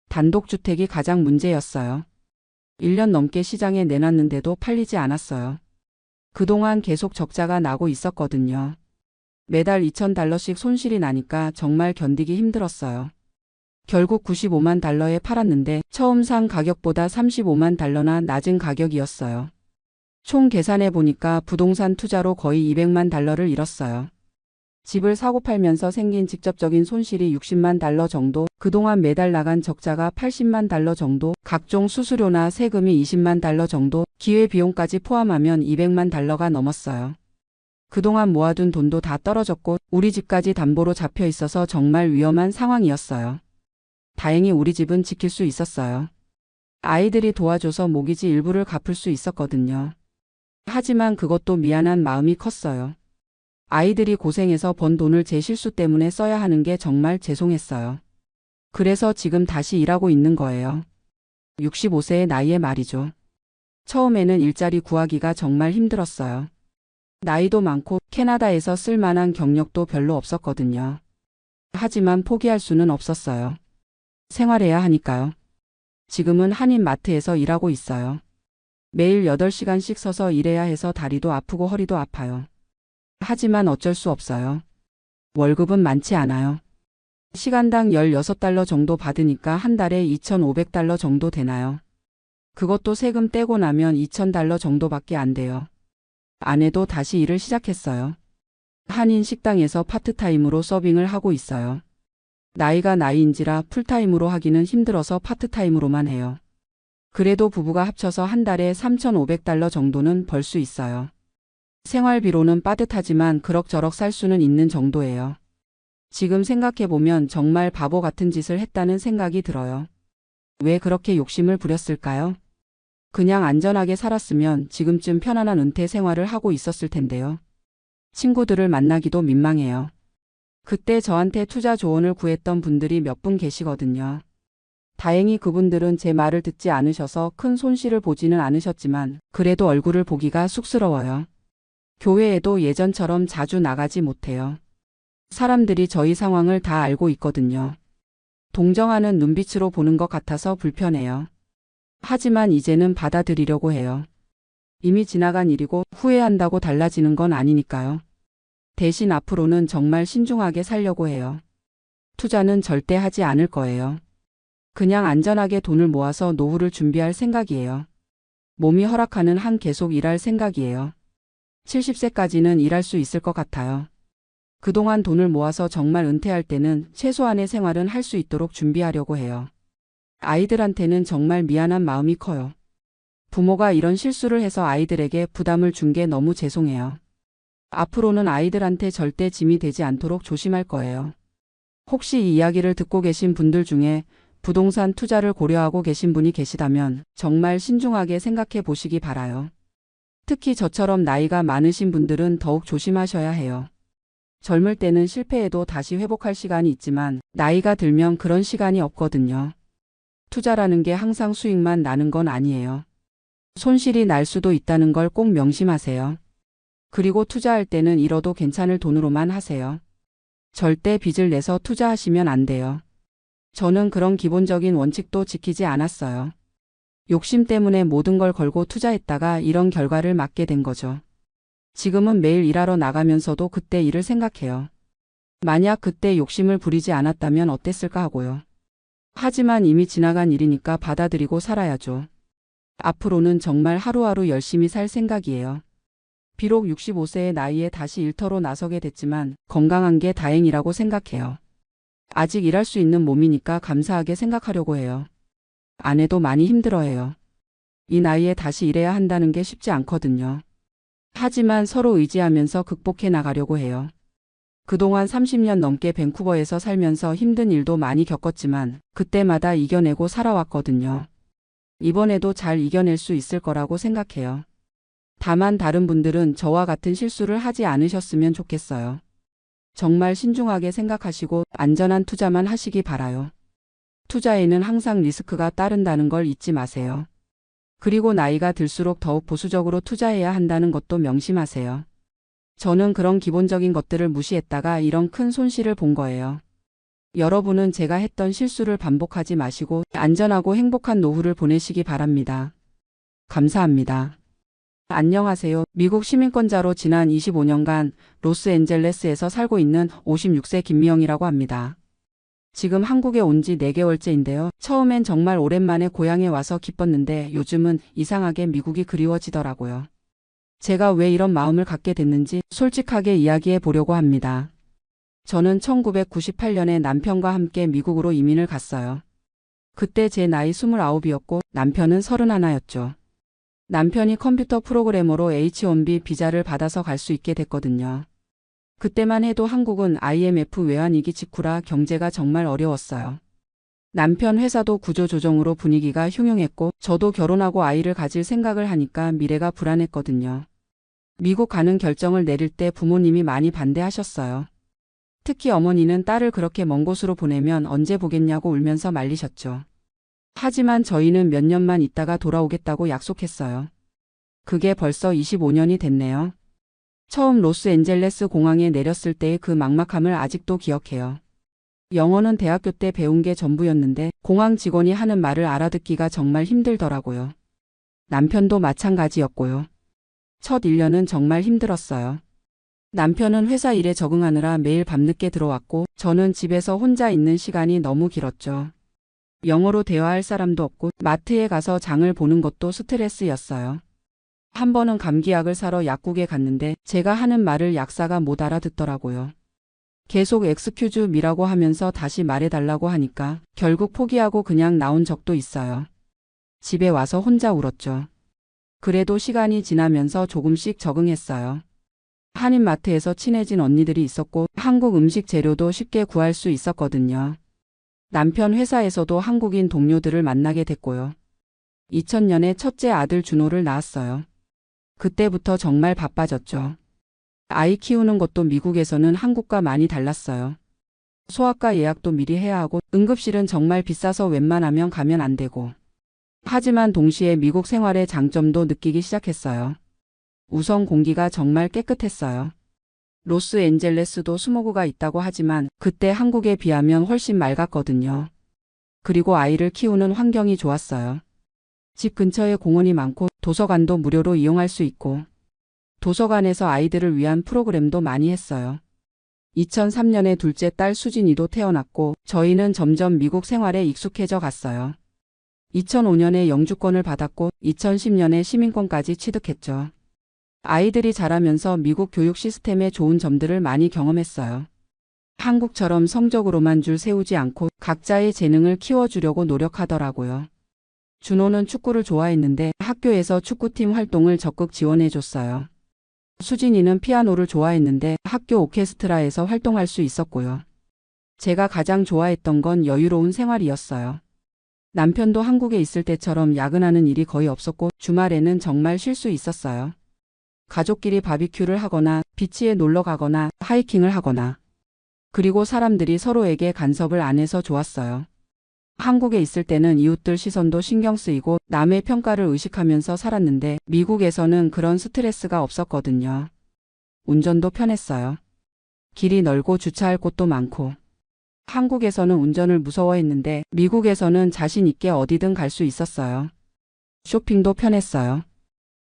단독주택이 가장 문제였어요. 1년 넘게 시장에 내놨는데도 팔리지 않았어요. 그동안 계속 적자가 나고 있었거든요. 매달 $2,000씩 손실이 나니까 정말 견디기 힘들었어요. 결국 $950,000에 팔았는데 처음 산 가격보다 $350,000나 낮은 가격이었어요. 총 계산해 보니까 부동산 투자로 거의 $200,000를 잃었어요. 집을 사고 팔면서 생긴 직접적인 손실이 $600,000 정도, 그동안 매달 나간 적자가 $800,000 정도, 각종 수수료나 세금이 $200,000 정도, 기회비용까지 포함하면 $200,000가 넘었어요. 그동안 모아둔 돈도 다 떨어졌고 우리 집까지 담보로 잡혀 있어서 정말 위험한 상황이었어요. 다행히 우리 집은 지킬 수 있었어요. 아이들이 도와줘서 모기지 일부를 갚을 수 있었거든요. 하지만 그것도 미안한 마음이 컸어요. 아이들이 고생해서 번 돈을 제 실수 때문에 써야 하는 게 정말 죄송했어요. 그래서 지금 다시 일하고 있는 거예요. 65세의 나이에 말이죠. 처음에는 일자리 구하기가 정말 힘들었어요. 나이도 많고 캐나다에서 쓸만한 경력도 별로 없었거든요. 하지만 포기할 수는 없었어요. 생활해야 하니까요. 지금은 한인마트에서 일하고 있어요. 매일 8시간씩 서서 일해야 해서 다리도 아프고 허리도 아파요. 하지만 어쩔 수 없어요. 월급은 많지 않아요. 시간당 $16 정도 받으니까 한 달에 $2,500 정도 되나요? 그것도 세금 떼고 나면 $2,000 정도밖에 안 돼요. 아내도 다시 일을 시작했어요. 한인 식당에서 파트타임으로 서빙을 하고 있어요. 나이가 나이인지라 풀타임으로 하기는 힘들어서 파트타임으로만 해요. 그래도 부부가 합쳐서 한 달에 3,500달러 정도는 벌 수 있어요. 생활비로는 빠듯하지만 그럭저럭 살 수는 있는 정도예요. 지금 생각해보면 정말 바보 같은 짓을 했다는 생각이 들어요. 왜 그렇게 욕심을 부렸을까요? 그냥 안전하게 살았으면 지금쯤 편안한 은퇴 생활을 하고 있었을 텐데요. 친구들을 만나기도 민망해요. 그때 저한테 투자 조언을 구했던 분들이 몇 분 계시거든요. 다행히 그분들은 제 말을 듣지 않으셔서 큰 손실을 보지는 않으셨지만 그래도 얼굴을 보기가 쑥스러워요. 교회에도 예전처럼 자주 나가지 못해요. 사람들이 저희 상황을 다 알고 있거든요. 동정하는 눈빛으로 보는 것 같아서 불편해요. 하지만 이제는 받아들이려고 해요. 이미 지나간 일이고 후회한다고 달라지는 건 아니니까요. 대신 앞으로는 정말 신중하게 살려고 해요. 투자는 절대 하지 않을 거예요. 그냥 안전하게 돈을 모아서 노후를 준비할 생각이에요. 몸이 허락하는 한 계속 일할 생각이에요. 70세까지는 일할 수 있을 것 같아요. 그동안 돈을 모아서 정말 은퇴할 때는 최소한의 생활은 할 수 있도록 준비하려고 해요. 아이들한테는 정말 미안한 마음이 커요. 부모가 이런 실수를 해서 아이들에게 부담을 준 게 너무 죄송해요. 앞으로는 아이들한테 절대 짐이 되지 않도록 조심할 거예요. 혹시 이 이야기를 듣고 계신 분들 중에 부동산 투자를 고려하고 계신 분이 계시다면 정말 신중하게 생각해 보시기 바라요. 특히 저처럼 나이가 많으신 분들은 더욱 조심하셔야 해요. 젊을 때는 실패해도 다시 회복할 시간이 있지만 나이가 들면 그런 시간이 없거든요. 투자라는 게 항상 수익만 나는 건 아니에요. 손실이 날 수도 있다는 걸 꼭 명심하세요. 그리고 투자할 때는 잃어도 괜찮을 돈으로만 하세요. 절대 빚을 내서 투자하시면 안 돼요. 저는 그런 기본적인 원칙도 지키지 않았어요. 욕심 때문에 모든 걸 걸고 투자했다가 이런 결과를 맞게 된 거죠. 지금은 매일 일하러 나가면서도 그때 일을 생각해요. 만약 그때 욕심을 부리지 않았다면 어땠을까 하고요. 하지만 이미 지나간 일이니까 받아들이고 살아야죠. 앞으로는 정말 하루하루 열심히 살 생각이에요. 비록 65세의 나이에 다시 일터로 나서게 됐지만 건강한 게 다행이라고 생각해요. 아직 일할 수 있는 몸이니까 감사하게 생각하려고 해요. 아내도 많이 힘들어해요. 이 나이에 다시 일해야 한다는 게 쉽지 않거든요. 하지만 서로 의지하면서 극복해 나가려고 해요. 그동안 30년 넘게 밴쿠버에서 살면서 힘든 일도 많이 겪었지만 그때마다 이겨내고 살아왔거든요. 이번에도 잘 이겨낼 수 있을 거라고 생각해요. 다만 다른 분들은 저와 같은 실수를 하지 않으셨으면 좋겠어요. 정말 신중하게 생각하시고 안전한 투자만 하시기 바라요. 투자에는 항상 리스크가 따른다는 걸 잊지 마세요. 그리고 나이가 들수록 더욱 보수적으로 투자해야 한다는 것도 명심하세요. 저는 그런 기본적인 것들을 무시했다가 이런 큰 손실을 본 거예요. 여러분은 제가 했던 실수를 반복하지 마시고 안전하고 행복한 노후를 보내시기 바랍니다. 감사합니다. 안녕하세요. 미국 시민권자로 지난 25년간 로스앤젤레스에서 살고 있는 56세 김미영이라고 합니다. 지금 한국에 온 지 4개월째인데요. 처음엔 정말 오랜만에 고향에 와서 기뻤는데 요즘은 이상하게 미국이 그리워지더라고요. 제가 왜 이런 마음을 갖게 됐는지 솔직하게 이야기해 보려고 합니다. 저는 1998년에 남편과 함께 미국으로 이민을 갔어요. 그때 제 나이 29이었고 남편은 31였죠. 남편이 컴퓨터 프로그래머로 H1B 비자를 받아서 갈 수 있게 됐거든요. 그때만 해도 한국은 IMF 외환위기 직후라 경제가 정말 어려웠어요. 남편 회사도 구조조정으로 분위기가 흉흉했고 저도 결혼하고 아이를 가질 생각을 하니까 미래가 불안했거든요. 미국 가는 결정을 내릴 때 부모님이 많이 반대하셨어요. 특히 어머니는 딸을 그렇게 먼 곳으로 보내면 언제 보겠냐고 울면서 말리셨죠. 하지만 저희는 몇 년만 있다가 돌아오겠다고 약속했어요. 그게 벌써 25년이 됐네요. 처음 로스앤젤레스 공항에 내렸을 때의 그 막막함을 아직도 기억해요. 영어는 대학교 때 배운 게 전부였는데 공항 직원이 하는 말을 알아듣기가 정말 힘들더라고요. 남편도 마찬가지였고요. 첫 1년은 정말 힘들었어요. 남편은 회사 일에 적응하느라 매일 밤늦게 들어왔고 저는 집에서 혼자 있는 시간이 너무 길었죠. 영어로 대화할 사람도 없고 마트에 가서 장을 보는 것도 스트레스였어요. 한 번은 감기약을 사러 약국에 갔는데 제가 하는 말을 약사가 못 알아듣더라고요. 계속 엑스큐즈 미라고 하면서 다시 말해달라고 하니까 결국 포기하고 그냥 나온 적도 있어요. 집에 와서 혼자 울었죠. 그래도 시간이 지나면서 조금씩 적응했어요. 한인마트에서 친해진 언니들이 있었고 한국 음식 재료도 쉽게 구할 수 있었거든요. 남편 회사에서도 한국인 동료들을 만나게 됐고요. 2000년에 첫째 아들 준호를 낳았어요. 그때부터 정말 바빠졌죠. 아이 키우는 것도 미국에서는 한국과 많이 달랐어요. 소아과 예약도 미리 해야 하고 응급실은 정말 비싸서 웬만하면 가면 안 되고. 하지만 동시에 미국 생활의 장점도 느끼기 시작했어요. 우선 공기가 정말 깨끗했어요. 로스앤젤레스도 스모그가 있다고 하지만 그때 한국에 비하면 훨씬 맑았거든요. 그리고 아이를 키우는 환경이 좋았어요. 집 근처에 공원이 많고 도서관도 무료로 이용할 수 있고 도서관에서 아이들을 위한 프로그램도 많이 했어요. 2003년에 둘째 딸 수진이도 태어났고 저희는 점점 미국 생활에 익숙해져 갔어요. 2005년에 영주권을 받았고 2010년에 시민권까지 취득했죠. 아이들이 자라면서 미국 교육 시스템의 좋은 점들을 많이 경험했어요. 한국처럼 성적으로만 줄 세우지 않고 각자의 재능을 키워주려고 노력하더라고요. 준호는 축구를 좋아했는데 학교에서 축구팀 활동을 적극 지원해줬어요. 수진이는 피아노를 좋아했는데 학교 오케스트라에서 활동할 수 있었고요. 제가 가장 좋아했던 건 여유로운 생활이었어요. 남편도 한국에 있을 때처럼 야근하는 일이 거의 없었고 주말에는 정말 쉴 수 있었어요. 가족끼리 바비큐를 하거나 비치에 놀러 가거나 하이킹을 하거나 그리고 사람들이 서로에게 간섭을 안 해서 좋았어요. 한국에 있을 때는 이웃들 시선도 신경 쓰이고 남의 평가를 의식하면서 살았는데 미국에서는 그런 스트레스가 없었거든요. 운전도 편했어요. 길이 넓고 주차할 곳도 많고. 한국에서는 운전을 무서워했는데 미국에서는 자신 있게 어디든 갈 수 있었어요. 쇼핑도 편했어요.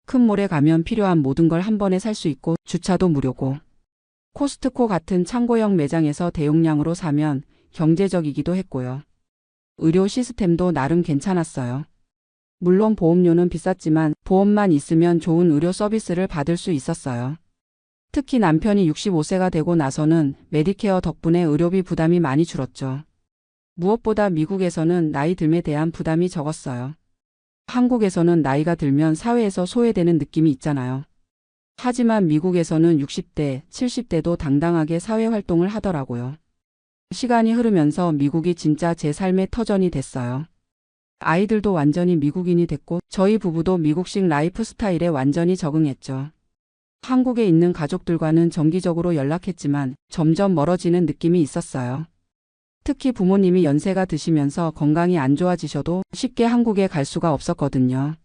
큰 몰에 가면 필요한 모든 걸 한 번에 살 수 있고 주차도 무료고. 코스트코 같은 창고형 매장에서 대용량으로 사면 경제적이기도 했고요. 의료 시스템도 나름 괜찮았어요. 물론 보험료는 비쌌지만 보험만 있으면 좋은 의료 서비스를 받을 수 있었어요. 특히 남편이 65세가 되고 나서는 메디케어 덕분에 의료비 부담이 많이 줄었죠. 무엇보다 미국에서는 나이 듦에 대한 부담이 적었어요. 한국에서는 나이가 들면 사회에서 소외되는 느낌이 있잖아요. 하지만 미국에서는 60대, 70대도 당당하게 사회활동을 하더라고요. 시간이 흐르면서 미국이 진짜 제 삶의 터전이 됐어요. 아이들도 완전히 미국인이 됐고 저희 부부도 미국식 라이프 스타일에 완전히 적응했죠. 한국에 있는 가족들과는 정기적으로 연락했지만 점점 멀어지는 느낌이 있었어요. 특히 부모님이 연세가 드시면서 건강이 안 좋아지셔도 쉽게 한국에 갈 수가 없었거든요.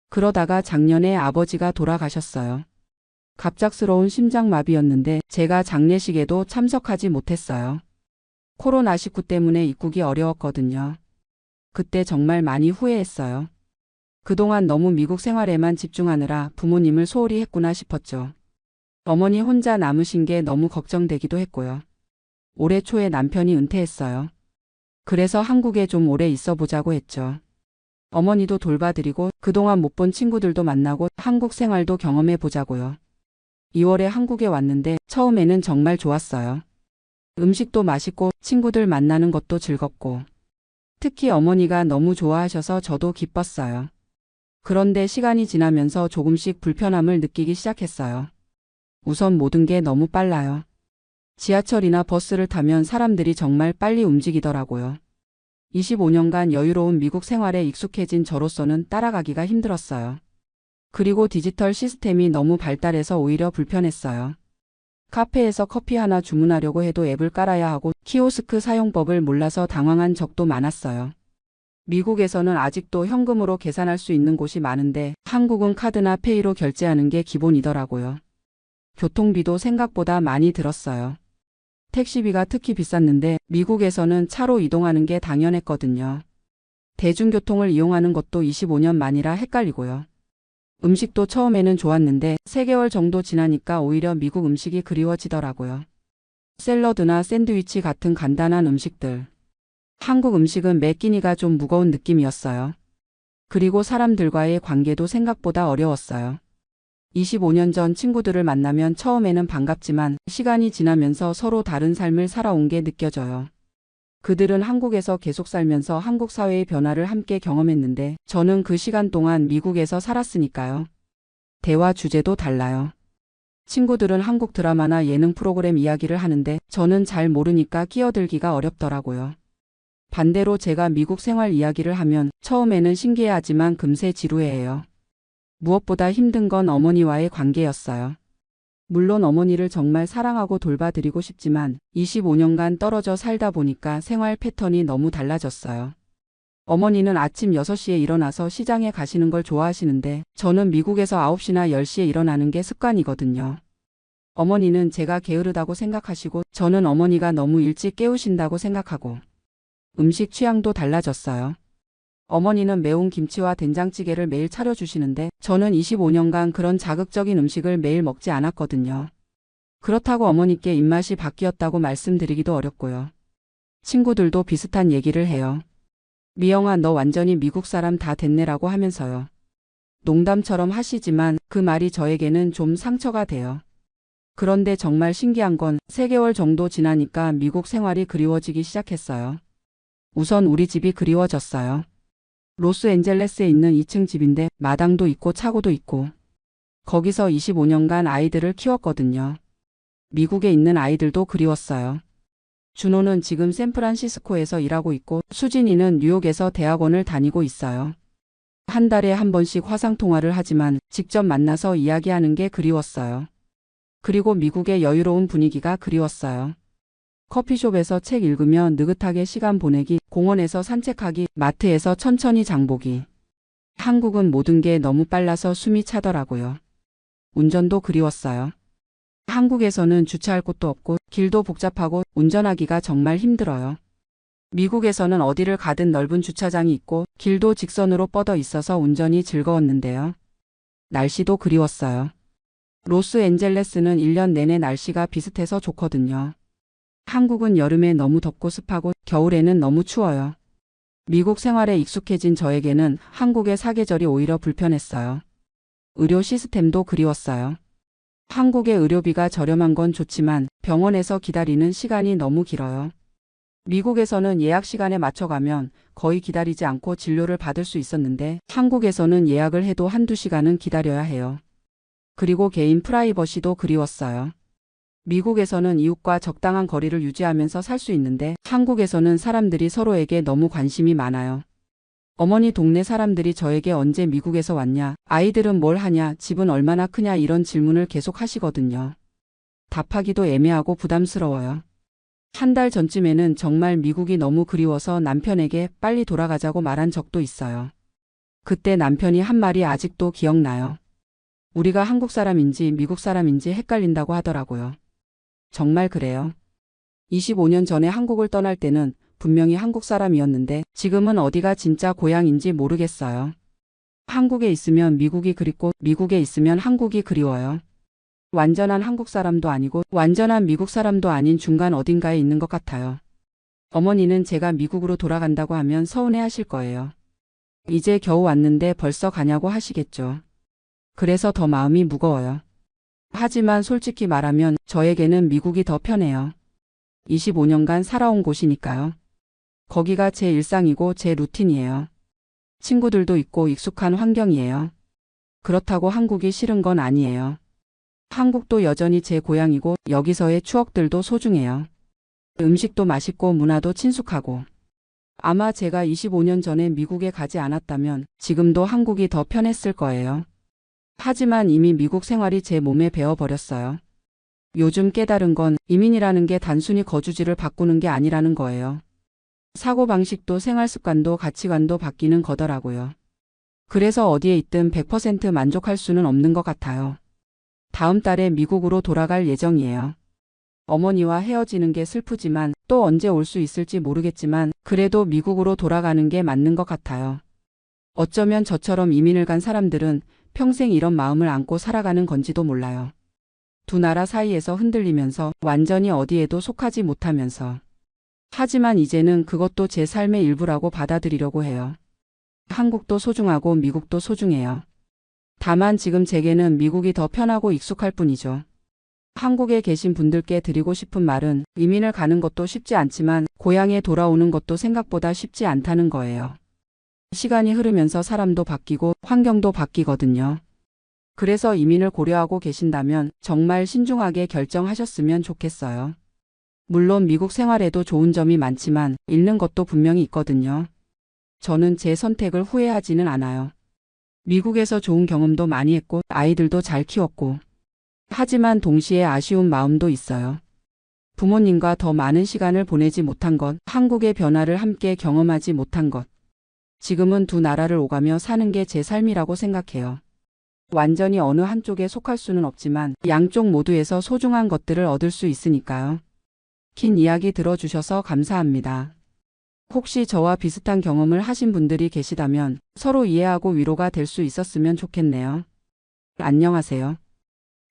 그러다가 작년에 아버지가 돌아가셨어요. 갑작스러운 심장마비였는데 제가 장례식에도 참석하지 못했어요. 코로나19 때문에 입국이 어려웠거든요. 그때 정말 많이 후회했어요. 그동안 너무 미국 생활에만 집중하느라 부모님을 소홀히 했구나 싶었죠. 어머니 혼자 남으신 게 너무 걱정되기도 했고요. 올해 초에 남편이 은퇴했어요. 그래서 한국에 좀 오래 있어 보자고 했죠. 어머니도 돌봐드리고 그동안 못 본 친구들도 만나고 한국 생활도 경험해 보자고요. 2월에 한국에 왔는데 처음에는 정말 좋았어요. 음식도 맛있고 친구들 만나는 것도 즐겁고 특히 어머니가 너무 좋아하셔서 저도 기뻤어요. 그런데 시간이 지나면서 조금씩 불편함을 느끼기 시작했어요. 우선 모든 게 너무 빨라요. 지하철이나 버스를 타면 사람들이 정말 빨리 움직이더라고요. 25년간 여유로운 미국 생활에 익숙해진 저로서는 따라가기가 힘들었어요. 그리고 디지털 시스템이 너무 발달해서 오히려 불편했어요. 카페에서 커피 하나 주문하려고 해도 앱을 깔아야 하고 키오스크 사용법을 몰라서 당황한 적도 많았어요. 미국에서는 아직도 현금으로 계산할 수 있는 곳이 많은데 한국은 카드나 페이로 결제하는 게 기본이더라고요. 교통비도 생각보다 많이 들었어요. 택시비가 특히 비쌌는데 미국에서는 차로 이동하는 게 당연했거든요. 대중교통을 이용하는 것도 25년 만이라 헷갈리고요. 음식도 처음에는 좋았는데 3개월 정도 지나니까 오히려 미국 음식이 그리워지더라고요. 샐러드나 샌드위치 같은 간단한 음식들. 한국 음식은 매 끼니가 좀 무거운 느낌이었어요. 그리고 사람들과의 관계도 생각보다 어려웠어요. 25년 전 친구들을 만나면 처음에는 반갑지만 시간이 지나면서 서로 다른 삶을 살아온 게 느껴져요. 그들은 한국에서 계속 살면서 한국 사회의 변화를 함께 경험했는데 저는 그 시간 동안 미국에서 살았으니까요. 대화 주제도 달라요. 친구들은 한국 드라마나 예능 프로그램 이야기를 하는데 저는 잘 모르니까 끼어들기가 어렵더라고요. 반대로 제가 미국 생활 이야기를 하면 처음에는 신기해하지만 금세 지루해해요. 무엇보다 힘든 건 어머니와의 관계였어요. 물론 어머니를 정말 사랑하고 돌봐드리고 싶지만 25년간 떨어져 살다 보니까 생활 패턴이 너무 달라졌어요. 어머니는 아침 6시에 일어나서 시장에 가시는 걸 좋아하시는데 저는 미국에서 9시나 10시에 일어나는 게 습관이거든요. 어머니는 제가 게으르다고 생각하시고 저는 어머니가 너무 일찍 깨우신다고 생각하고 음식 취향도 달라졌어요. 어머니는 매운 김치와 된장찌개를 매일 차려주시는데 저는 25년간 그런 자극적인 음식을 매일 먹지 않았거든요. 그렇다고 어머니께 입맛이 바뀌었다고 말씀드리기도 어렵고요. 친구들도 비슷한 얘기를 해요. 미영아, 너 완전히 미국 사람 다 됐네라고 하면서요. 농담처럼 하시지만 그 말이 저에게는 좀 상처가 돼요. 그런데 정말 신기한 건 3개월 정도 지나니까 미국 생활이 그리워지기 시작했어요. 우선 우리 집이 그리워졌어요. 로스앤젤레스에 있는 2층 집인데 마당도 있고 차고도 있고 거기서 25년간 아이들을 키웠거든요. 미국에 있는 아이들도 그리웠어요. 준호는 지금 샌프란시스코에서 일하고 있고 수진이는 뉴욕에서 대학원을 다니고 있어요. 한 달에 한 번씩 화상통화를 하지만 직접 만나서 이야기하는 게 그리웠어요. 그리고 미국의 여유로운 분위기가 그리웠어요. 커피숍에서 책 읽으며 느긋하게 시간 보내기, 공원에서 산책하기, 마트에서 천천히 장보기. 한국은 모든 게 너무 빨라서 숨이 차더라고요. 운전도 그리웠어요. 한국에서는 주차할 곳도 없고 길도 복잡하고 운전하기가 정말 힘들어요. 미국에서는 어디를 가든 넓은 주차장이 있고 길도 직선으로 뻗어 있어서 운전이 즐거웠는데요. 날씨도 그리웠어요. 로스앤젤레스는 1년 내내 날씨가 비슷해서 좋거든요. 한국은 여름에 너무 덥고 습하고 겨울에는 너무 추워요. 미국 생활에 익숙해진 저에게는 한국의 사계절이 오히려 불편했어요. 의료 시스템도 그리웠어요. 한국의 의료비가 저렴한 건 좋지만 병원에서 기다리는 시간이 너무 길어요. 미국에서는 예약 시간에 맞춰 가면 거의 기다리지 않고 진료를 받을 수 있었는데 한국에서는 예약을 해도 1~2시간은 기다려야 해요. 그리고 개인 프라이버시도 그리웠어요. 미국에서는 이웃과 적당한 거리를 유지하면서 살 수 있는데 한국에서는 사람들이 서로에게 너무 관심이 많아요. 어머니 동네 사람들이 저에게 언제 미국에서 왔냐, 아이들은 뭘 하냐, 집은 얼마나 크냐 이런 질문을 계속 하시거든요. 답하기도 애매하고 부담스러워요. 한 달 전쯤에는 정말 미국이 너무 그리워서 남편에게 빨리 돌아가자고 말한 적도 있어요. 그때 남편이 한 말이 아직도 기억나요. 우리가 한국 사람인지 미국 사람인지 헷갈린다고 하더라고요. 정말 그래요. 25년 전에 한국을 떠날 때는 분명히 한국 사람이었는데 지금은 어디가 진짜 고향인지 모르겠어요. 한국에 있으면 미국이 그립고 미국에 있으면 한국이 그리워요. 완전한 한국 사람도 아니고 완전한 미국 사람도 아닌 중간 어딘가에 있는 것 같아요. 어머니는 제가 미국으로 돌아간다고 하면 서운해 하실 거예요. 이제 겨우 왔는데 벌써 가냐고 하시겠죠. 그래서 더 마음이 무거워요. 하지만 솔직히 말하면 저에게는 미국이 더 편해요. 25년간 살아온 곳이니까요. 거기가 제 일상이고 제 루틴이에요. 친구들도 있고 익숙한 환경이에요. 그렇다고 한국이 싫은 건 아니에요. 한국도 여전히 제 고향이고 여기서의 추억들도 소중해요. 음식도 맛있고 문화도 친숙하고. 아마 제가 25년 전에 미국에 가지 않았다면 지금도 한국이 더 편했을 거예요. 하지만 이미 미국 생활이 제 몸에 배어버렸어요. 요즘 깨달은 건 이민이라는 게 단순히 거주지를 바꾸는 게 아니라는 거예요. 사고방식도 생활습관도 가치관도 바뀌는 거더라고요. 그래서 어디에 있든 100% 만족할 수는 없는 것 같아요. 다음 달에 미국으로 돌아갈 예정이에요. 어머니와 헤어지는 게 슬프지만 또 언제 올 수 있을지 모르겠지만 그래도 미국으로 돌아가는 게 맞는 것 같아요. 어쩌면 저처럼 이민을 간 사람들은 평생 이런 마음을 안고 살아가는 건지도 몰라요. 두 나라 사이에서 흔들리면서 완전히 어디에도 속하지 못하면서. 하지만 이제는 그것도 제 삶의 일부라고 받아들이려고 해요. 한국도 소중하고 미국도 소중해요. 다만 지금 제게는 미국이 더 편하고 익숙할 뿐이죠. 한국에 계신 분들께 드리고 싶은 말은 이민을 가는 것도 쉽지 않지만 고향에 돌아오는 것도 생각보다 쉽지 않다는 거예요. 시간이 흐르면서 사람도 바뀌고 환경도 바뀌거든요. 그래서 이민을 고려하고 계신다면 정말 신중하게 결정하셨으면 좋겠어요. 물론 미국 생활에도 좋은 점이 많지만 잃는 것도 분명히 있거든요. 저는 제 선택을 후회하지는 않아요. 미국에서 좋은 경험도 많이 했고 아이들도 잘 키웠고 하지만 동시에 아쉬운 마음도 있어요. 부모님과 더 많은 시간을 보내지 못한 것, 한국의 변화를 함께 경험하지 못한 것. 지금은 두 나라를 오가며 사는 게 제 삶이라고 생각해요. 완전히 어느 한쪽에 속할 수는 없지만 양쪽 모두에서 소중한 것들을 얻을 수 있으니까요. 긴 이야기 들어주셔서 감사합니다. 혹시 저와 비슷한 경험을 하신 분들이 계시다면 서로 이해하고 위로가 될 수 있었으면 좋겠네요. 안녕하세요.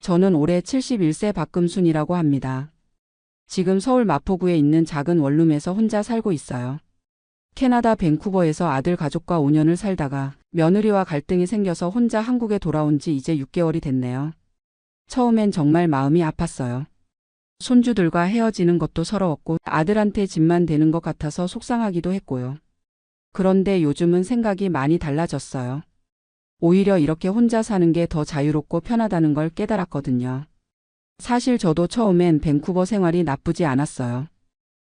저는 올해 71세 박금순이라고 합니다. 지금 서울 마포구에 있는 작은 원룸에서 혼자 살고 있어요. 캐나다 밴쿠버에서 아들 가족과 5년을 살다가 며느리와 갈등이 생겨서 혼자 한국에 돌아온 지 이제 6개월이 됐네요. 처음엔 정말 마음이 아팠어요. 손주들과 헤어지는 것도 서러웠고 아들한테 짐만 되는 것 같아서 속상하기도 했고요. 그런데 요즘은 생각이 많이 달라졌어요. 오히려 이렇게 혼자 사는 게 더 자유롭고 편하다는 걸 깨달았거든요. 사실 저도 처음엔 밴쿠버 생활이 나쁘지 않았어요.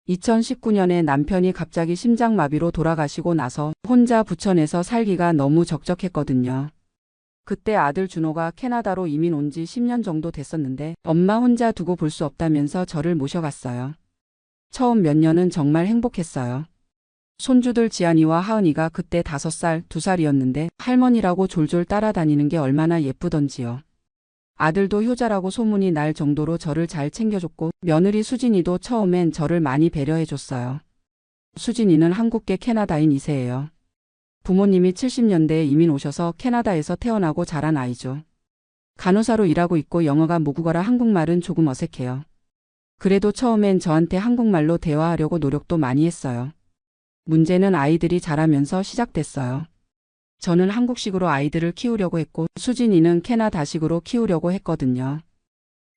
2019년에 남편이 갑자기 심장마비로 돌아가시고 나서 혼자 부천에서 살기가 너무 적적했거든요. 그때 아들 준호가 캐나다로 이민 온 지 10년 정도 됐었는데 엄마 혼자 두고 볼 수 없다면서 저를 모셔갔어요. 처음 몇 년은 정말 행복했어요. 손주들 지안이와 하은이가 그때 5살, 2살이었는데 할머니라고 졸졸 따라다니는 게 얼마나 예쁘던지요. 아들도 효자라고 소문이 날 정도로 저를 잘 챙겨줬고 며느리 수진이도 처음엔 저를 많이 배려해줬어요. 수진이는 한국계 캐나다인 2세예요. 부모님이 70년대에 이민 오셔서 캐나다에서 태어나고 자란 아이죠. 간호사로 일하고 있고 영어가 모국어라 한국말은 조금 어색해요. 그래도 처음엔 저한테 한국말로 대화하려고 노력도 많이 했어요. 문제는 아이들이 자라면서 시작됐어요. 저는 한국식으로 아이들을 키우려고 했고 수진이는 캐나다식으로 키우려고 했거든요.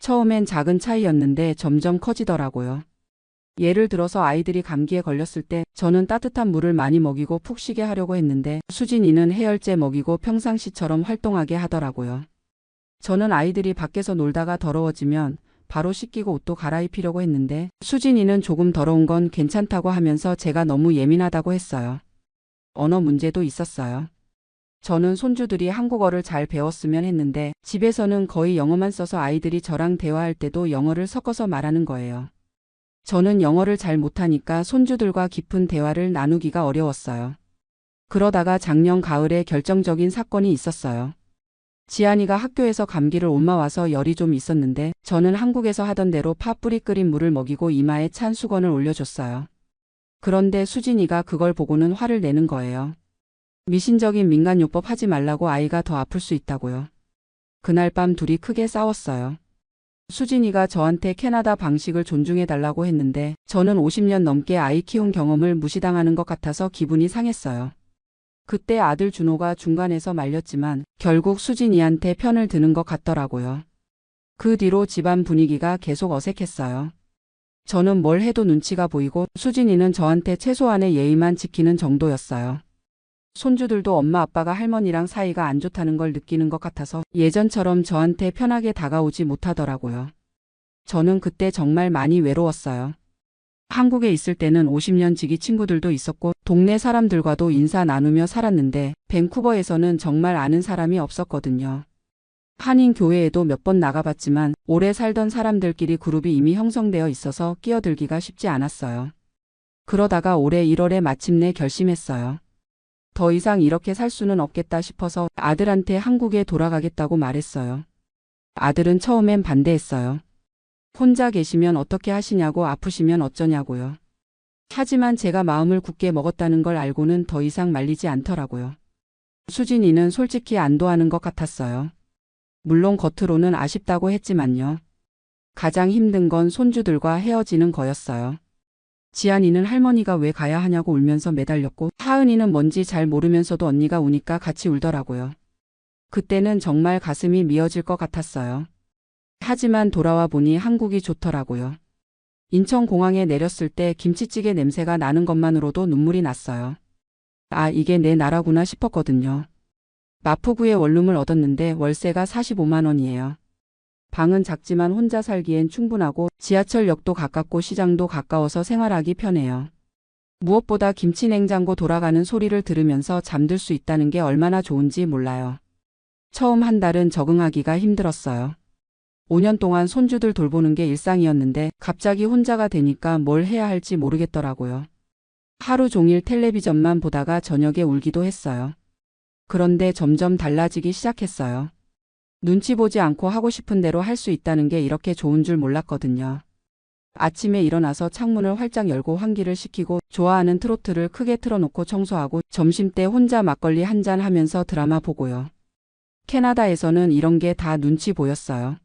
처음엔 작은 차이였는데 점점 커지더라고요. 예를 들어서 아이들이 감기에 걸렸을 때 저는 따뜻한 물을 많이 먹이고 푹 쉬게 하려고 했는데 수진이는 해열제 먹이고 평상시처럼 활동하게 하더라고요. 저는 아이들이 밖에서 놀다가 더러워지면 바로 씻기고 옷도 갈아입히려고 했는데 수진이는 조금 더러운 건 괜찮다고 하면서 제가 너무 예민하다고 했어요. 언어 문제도 있었어요. 저는 손주들이 한국어를 잘 배웠으면 했는데 집에서는 거의 영어만 써서 아이들이 저랑 대화할 때도 영어를 섞어서 말하는 거예요. 저는 영어를 잘 못하니까 손주들과 깊은 대화를 나누기가 어려웠어요. 그러다가 작년 가을에 결정적인 사건이 있었어요. 지안이가 학교에서 감기를 옮아와서 열이 좀 있었는데 저는 한국에서 하던 대로 파 뿌리 끓인 물을 먹이고 이마에 찬 수건을 올려줬어요. 그런데 수진이가 그걸 보고는 화를 내는 거예요. 미신적인 민간요법 하지 말라고 아이가 더 아플 수 있다고요. 그날 밤 둘이 크게 싸웠어요. 수진이가 저한테 캐나다 방식을 존중해달라고 했는데 저는 50년 넘게 아이 키운 경험을 무시당하는 것 같아서 기분이 상했어요. 그때 아들 준호가 중간에서 말렸지만 결국 수진이한테 편을 드는 것 같더라고요. 그 뒤로 집안 분위기가 계속 어색했어요. 저는 뭘 해도 눈치가 보이고 수진이는 저한테 최소한의 예의만 지키는 정도였어요. 손주들도 엄마 아빠가 할머니랑 사이가 안 좋다는 걸 느끼는 것 같아서 예전처럼 저한테 편하게 다가오지 못하더라고요. 저는 그때 정말 많이 외로웠어요. 한국에 있을 때는 50년 지기 친구들도 있었고 동네 사람들과도 인사 나누며 살았는데 밴쿠버에서는 정말 아는 사람이 없었거든요. 한인 교회에도 몇 번 나가봤지만 오래 살던 사람들끼리 그룹이 이미 형성되어 있어서 끼어들기가 쉽지 않았어요. 그러다가 올해 1월에 마침내 결심했어요. 더 이상 이렇게 살 수는 없겠다 싶어서 아들한테 한국에 돌아가겠다고 말했어요. 아들은 처음엔 반대했어요. 혼자 계시면 어떻게 하시냐고 아프시면 어쩌냐고요. 하지만 제가 마음을 굳게 먹었다는 걸 알고는 더 이상 말리지 않더라고요. 수진이는 솔직히 안도하는 것 같았어요. 물론 겉으로는 아쉽다고 했지만요. 가장 힘든 건 손주들과 헤어지는 거였어요. 지안이는 할머니가 왜 가야 하냐고 울면서 매달렸고 하은이는 뭔지 잘 모르면서도 언니가 우니까 같이 울더라고요. 그때는 정말 가슴이 미어질 것 같았어요. 하지만 돌아와 보니 한국이 좋더라고요. 인천공항에 내렸을 때 김치찌개 냄새가 나는 것만으로도 눈물이 났어요. 아, 이게 내 나라구나 싶었거든요. 마포구에 원룸을 얻었는데 월세가 45만 원이에요. 방은 작지만 혼자 살기엔 충분하고 지하철역도 가깝고 시장도 가까워서 생활하기 편해요. 무엇보다 김치 냉장고 돌아가는 소리를 들으면서 잠들 수 있다는 게 얼마나 좋은지 몰라요. 처음 한 달은 적응하기가 힘들었어요. 5년 동안 손주들 돌보는 게 일상이었는데 갑자기 혼자가 되니까 뭘 해야 할지 모르겠더라고요. 하루 종일 텔레비전만 보다가 저녁에 울기도 했어요. 그런데 점점 달라지기 시작했어요. 눈치 보지 않고 하고 싶은 대로 할 수 있다는 게 이렇게 좋은 줄 몰랐거든요. 아침에 일어나서 창문을 활짝 열고 환기를 시키고 좋아하는 트로트를 크게 틀어놓고 청소하고 점심때 혼자 막걸리 한잔 하면서 드라마 보고요. 캐나다에서는 이런 게 다 눈치 보였어요.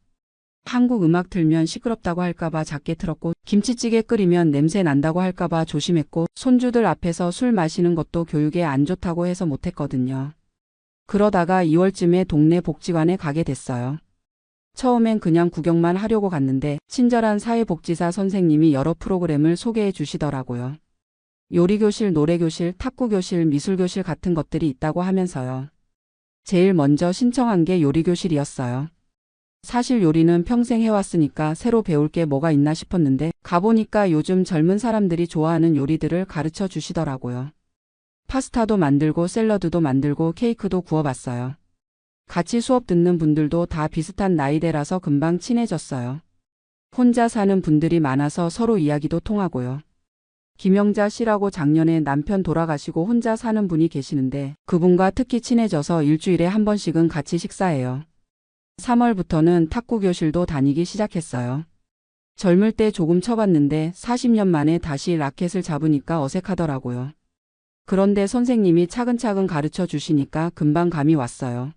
한국 음악 틀면 시끄럽다고 할까봐 작게 틀었고 김치찌개 끓이면 냄새 난다고 할까봐 조심했고 손주들 앞에서 술 마시는 것도 교육에 안 좋다고 해서 못했거든요. 그러다가 2월쯤에 동네 복지관에 가게 됐어요. 처음엔 그냥 구경만 하려고 갔는데 친절한 사회복지사 선생님이 여러 프로그램을 소개해 주시더라고요. 요리교실, 노래교실, 탁구교실, 미술교실 같은 것들이 있다고 하면서요. 제일 먼저 신청한 게 요리교실이었어요. 사실 요리는 평생 해왔으니까 새로 배울 게 뭐가 있나 싶었는데 가보니까 요즘 젊은 사람들이 좋아하는 요리들을 가르쳐 주시더라고요. 파스타도 만들고 샐러드도 만들고 케이크도 구워봤어요. 같이 수업 듣는 분들도 다 비슷한 나이대라서 금방 친해졌어요. 혼자 사는 분들이 많아서 서로 이야기도 통하고요. 김영자 씨라고 작년에 남편 돌아가시고 혼자 사는 분이 계시는데 그분과 특히 친해져서 일주일에 한 번씩은 같이 식사해요. 3월부터는 탁구 교실도 다니기 시작했어요. 젊을 때 조금 쳐봤는데 40년 만에 다시 라켓을 잡으니까 어색하더라고요. 그런데 선생님이 차근차근 가르쳐 주시니까 금방 감이 왔어요.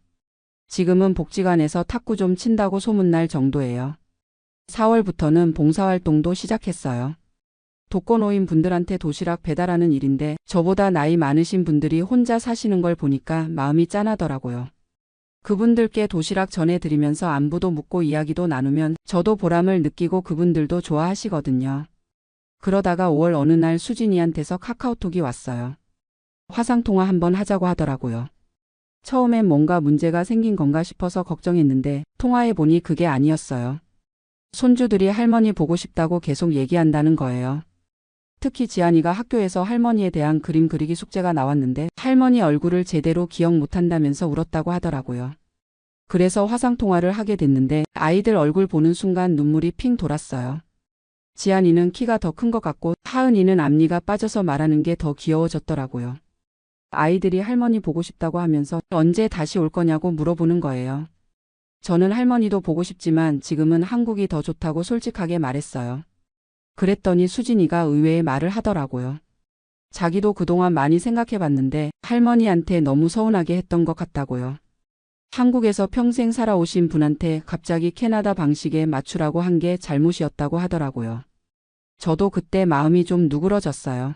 지금은 복지관에서 탁구 좀 친다고 소문날 정도예요. 4월부터는 봉사활동도 시작했어요. 독거노인 분들한테 도시락 배달하는 일인데 저보다 나이 많으신 분들이 혼자 사시는 걸 보니까 마음이 짠하더라고요. 그분들께 도시락 전해드리면서 안부도 묻고 이야기도 나누면 저도 보람을 느끼고 그분들도 좋아하시거든요. 그러다가 5월 어느 날 수진이한테서 카카오톡이 왔어요. 화상통화 한번 하자고 하더라고요. 처음엔 뭔가 문제가 생긴 건가 싶어서 걱정했는데 통화해보니 그게 아니었어요. 손주들이 할머니 보고 싶다고 계속 얘기한다는 거예요. 특히 지안이가 학교에서 할머니에 대한 그림 그리기 숙제가 나왔는데 할머니 얼굴을 제대로 기억 못한다면서 울었다고 하더라고요. 그래서 화상통화를 하게 됐는데 아이들 얼굴 보는 순간 눈물이 핑 돌았어요. 지안이는 키가 더 큰 것 같고 하은이는 앞니가 빠져서 말하는 게 더 귀여워졌더라고요. 아이들이 할머니 보고 싶다고 하면서 언제 다시 올 거냐고 물어보는 거예요. 저는 할머니도 보고 싶지만 지금은 한국이 더 좋다고 솔직하게 말했어요. 그랬더니 수진이가 의외의 말을 하더라고요. 자기도 그동안 많이 생각해봤는데 할머니한테 너무 서운하게 했던 것 같다고요. 한국에서 평생 살아오신 분한테 갑자기 캐나다 방식에 맞추라고 한 게 잘못이었다고 하더라고요. 저도 그때 마음이 좀 누그러졌어요.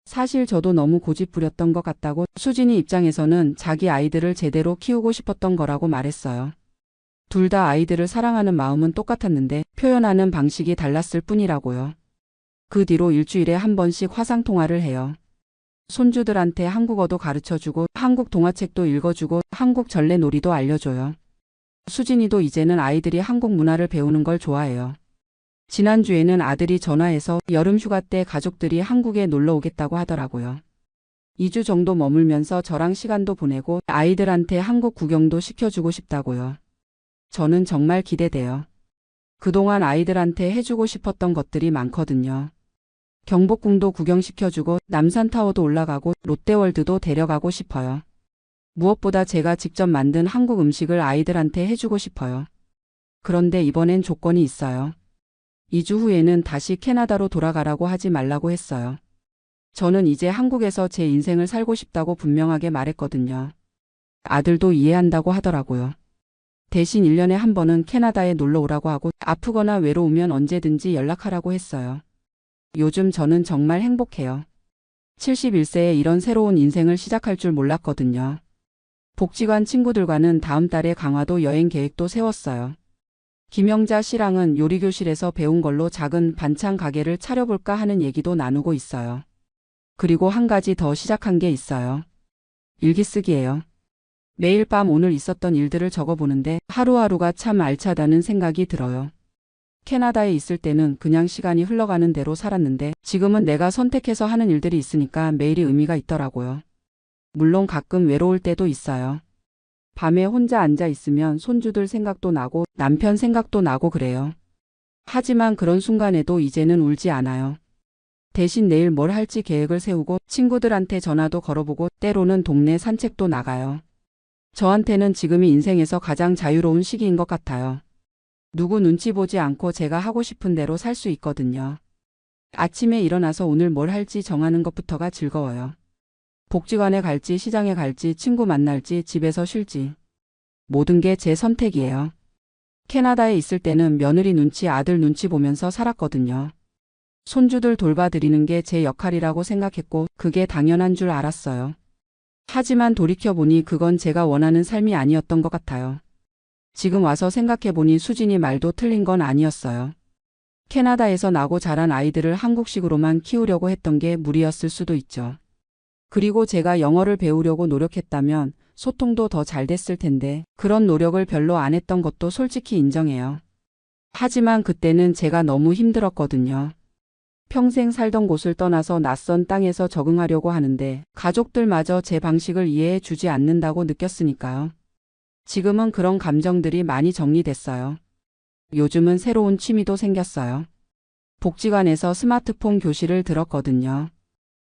사실 저도 너무 고집부렸던 것 같다고 수진이 입장에서는 자기 아이들을 제대로 키우고 싶었던 거라고 말했어요. 둘 다 아이들을 사랑하는 마음은 똑같았는데 표현하는 방식이 달랐을 뿐이라고요. 그 뒤로 일주일에 한 번씩 화상통화를 해요. 손주들한테 한국어도 가르쳐주고 한국 동화책도 읽어주고 한국 전래놀이도 알려줘요. 수진이도 이제는 아이들이 한국 문화를 배우는 걸 좋아해요. 지난주에는 아들이 전화해서 여름 휴가 때 가족들이 한국에 놀러 오겠다고 하더라고요. 2주 정도 머물면서 저랑 시간도 보내고 아이들한테 한국 구경도 시켜주고 싶다고요. 저는 정말 기대돼요. 그동안 아이들한테 해주고 싶었던 것들이 많거든요. 경복궁도 구경시켜주고 남산타워도 올라가고 롯데월드도 데려가고 싶어요. 무엇보다 제가 직접 만든 한국 음식을 아이들한테 해주고 싶어요. 그런데 이번엔 조건이 있어요. 2주 후에는 다시 캐나다로 돌아가라고 하지 말라고 했어요. 저는 이제 한국에서 제 인생을 살고 싶다고 분명하게 말했거든요. 아들도 이해한다고 하더라고요. 대신 1년에 한 번은 캐나다에 놀러 오라고 하고 아프거나 외로우면 언제든지 연락하라고 했어요. 요즘 저는 정말 행복해요. 71세에 이런 새로운 인생을 시작할 줄 몰랐거든요. 복지관 친구들과는 다음 달에 강화도 여행 계획도 세웠어요. 김영자 씨랑은 요리교실에서 배운 걸로 작은 반찬 가게를 차려볼까 하는 얘기도 나누고 있어요. 그리고 한 가지 더 시작한 게 있어요. 일기쓰기예요. 매일 밤 오늘 있었던 일들을 적어보는데 하루하루가 참 알차다는 생각이 들어요. 캐나다에 있을 때는 그냥 시간이 흘러가는 대로 살았는데 지금은 내가 선택해서 하는 일들이 있으니까 매일이 의미가 있더라고요. 물론 가끔 외로울 때도 있어요. 밤에 혼자 앉아 있으면 손주들 생각도 나고 남편 생각도 나고 그래요. 하지만 그런 순간에도 이제는 울지 않아요. 대신 내일 뭘 할지 계획을 세우고 친구들한테 전화도 걸어보고 때로는 동네 산책도 나가요. 저한테는 지금이 인생에서 가장 자유로운 시기인 것 같아요. 누구 눈치 보지 않고 제가 하고 싶은 대로 살 수 있거든요. 아침에 일어나서 오늘 뭘 할지 정하는 것부터가 즐거워요. 복지관에 갈지 시장에 갈지 친구 만날지 집에서 쉴지. 모든 게 제 선택이에요. 캐나다에 있을 때는 며느리 눈치 아들 눈치 보면서 살았거든요. 손주들 돌봐드리는 게 제 역할이라고 생각했고 그게 당연한 줄 알았어요. 하지만 돌이켜보니 그건 제가 원하는 삶이 아니었던 것 같아요. 지금 와서 생각해보니 수진이 말도 틀린 건 아니었어요. 캐나다에서 나고 자란 아이들을 한국식으로만 키우려고 했던 게 무리였을 수도 있죠. 그리고 제가 영어를 배우려고 노력했다면 소통도 더 잘 됐을 텐데 그런 노력을 별로 안 했던 것도 솔직히 인정해요. 하지만 그때는 제가 너무 힘들었거든요. 평생 살던 곳을 떠나서 낯선 땅에서 적응하려고 하는데 가족들마저 제 방식을 이해해 주지 않는다고 느꼈으니까요. 지금은 그런 감정들이 많이 정리됐어요. 요즘은 새로운 취미도 생겼어요. 복지관에서 스마트폰 교실을 들었거든요.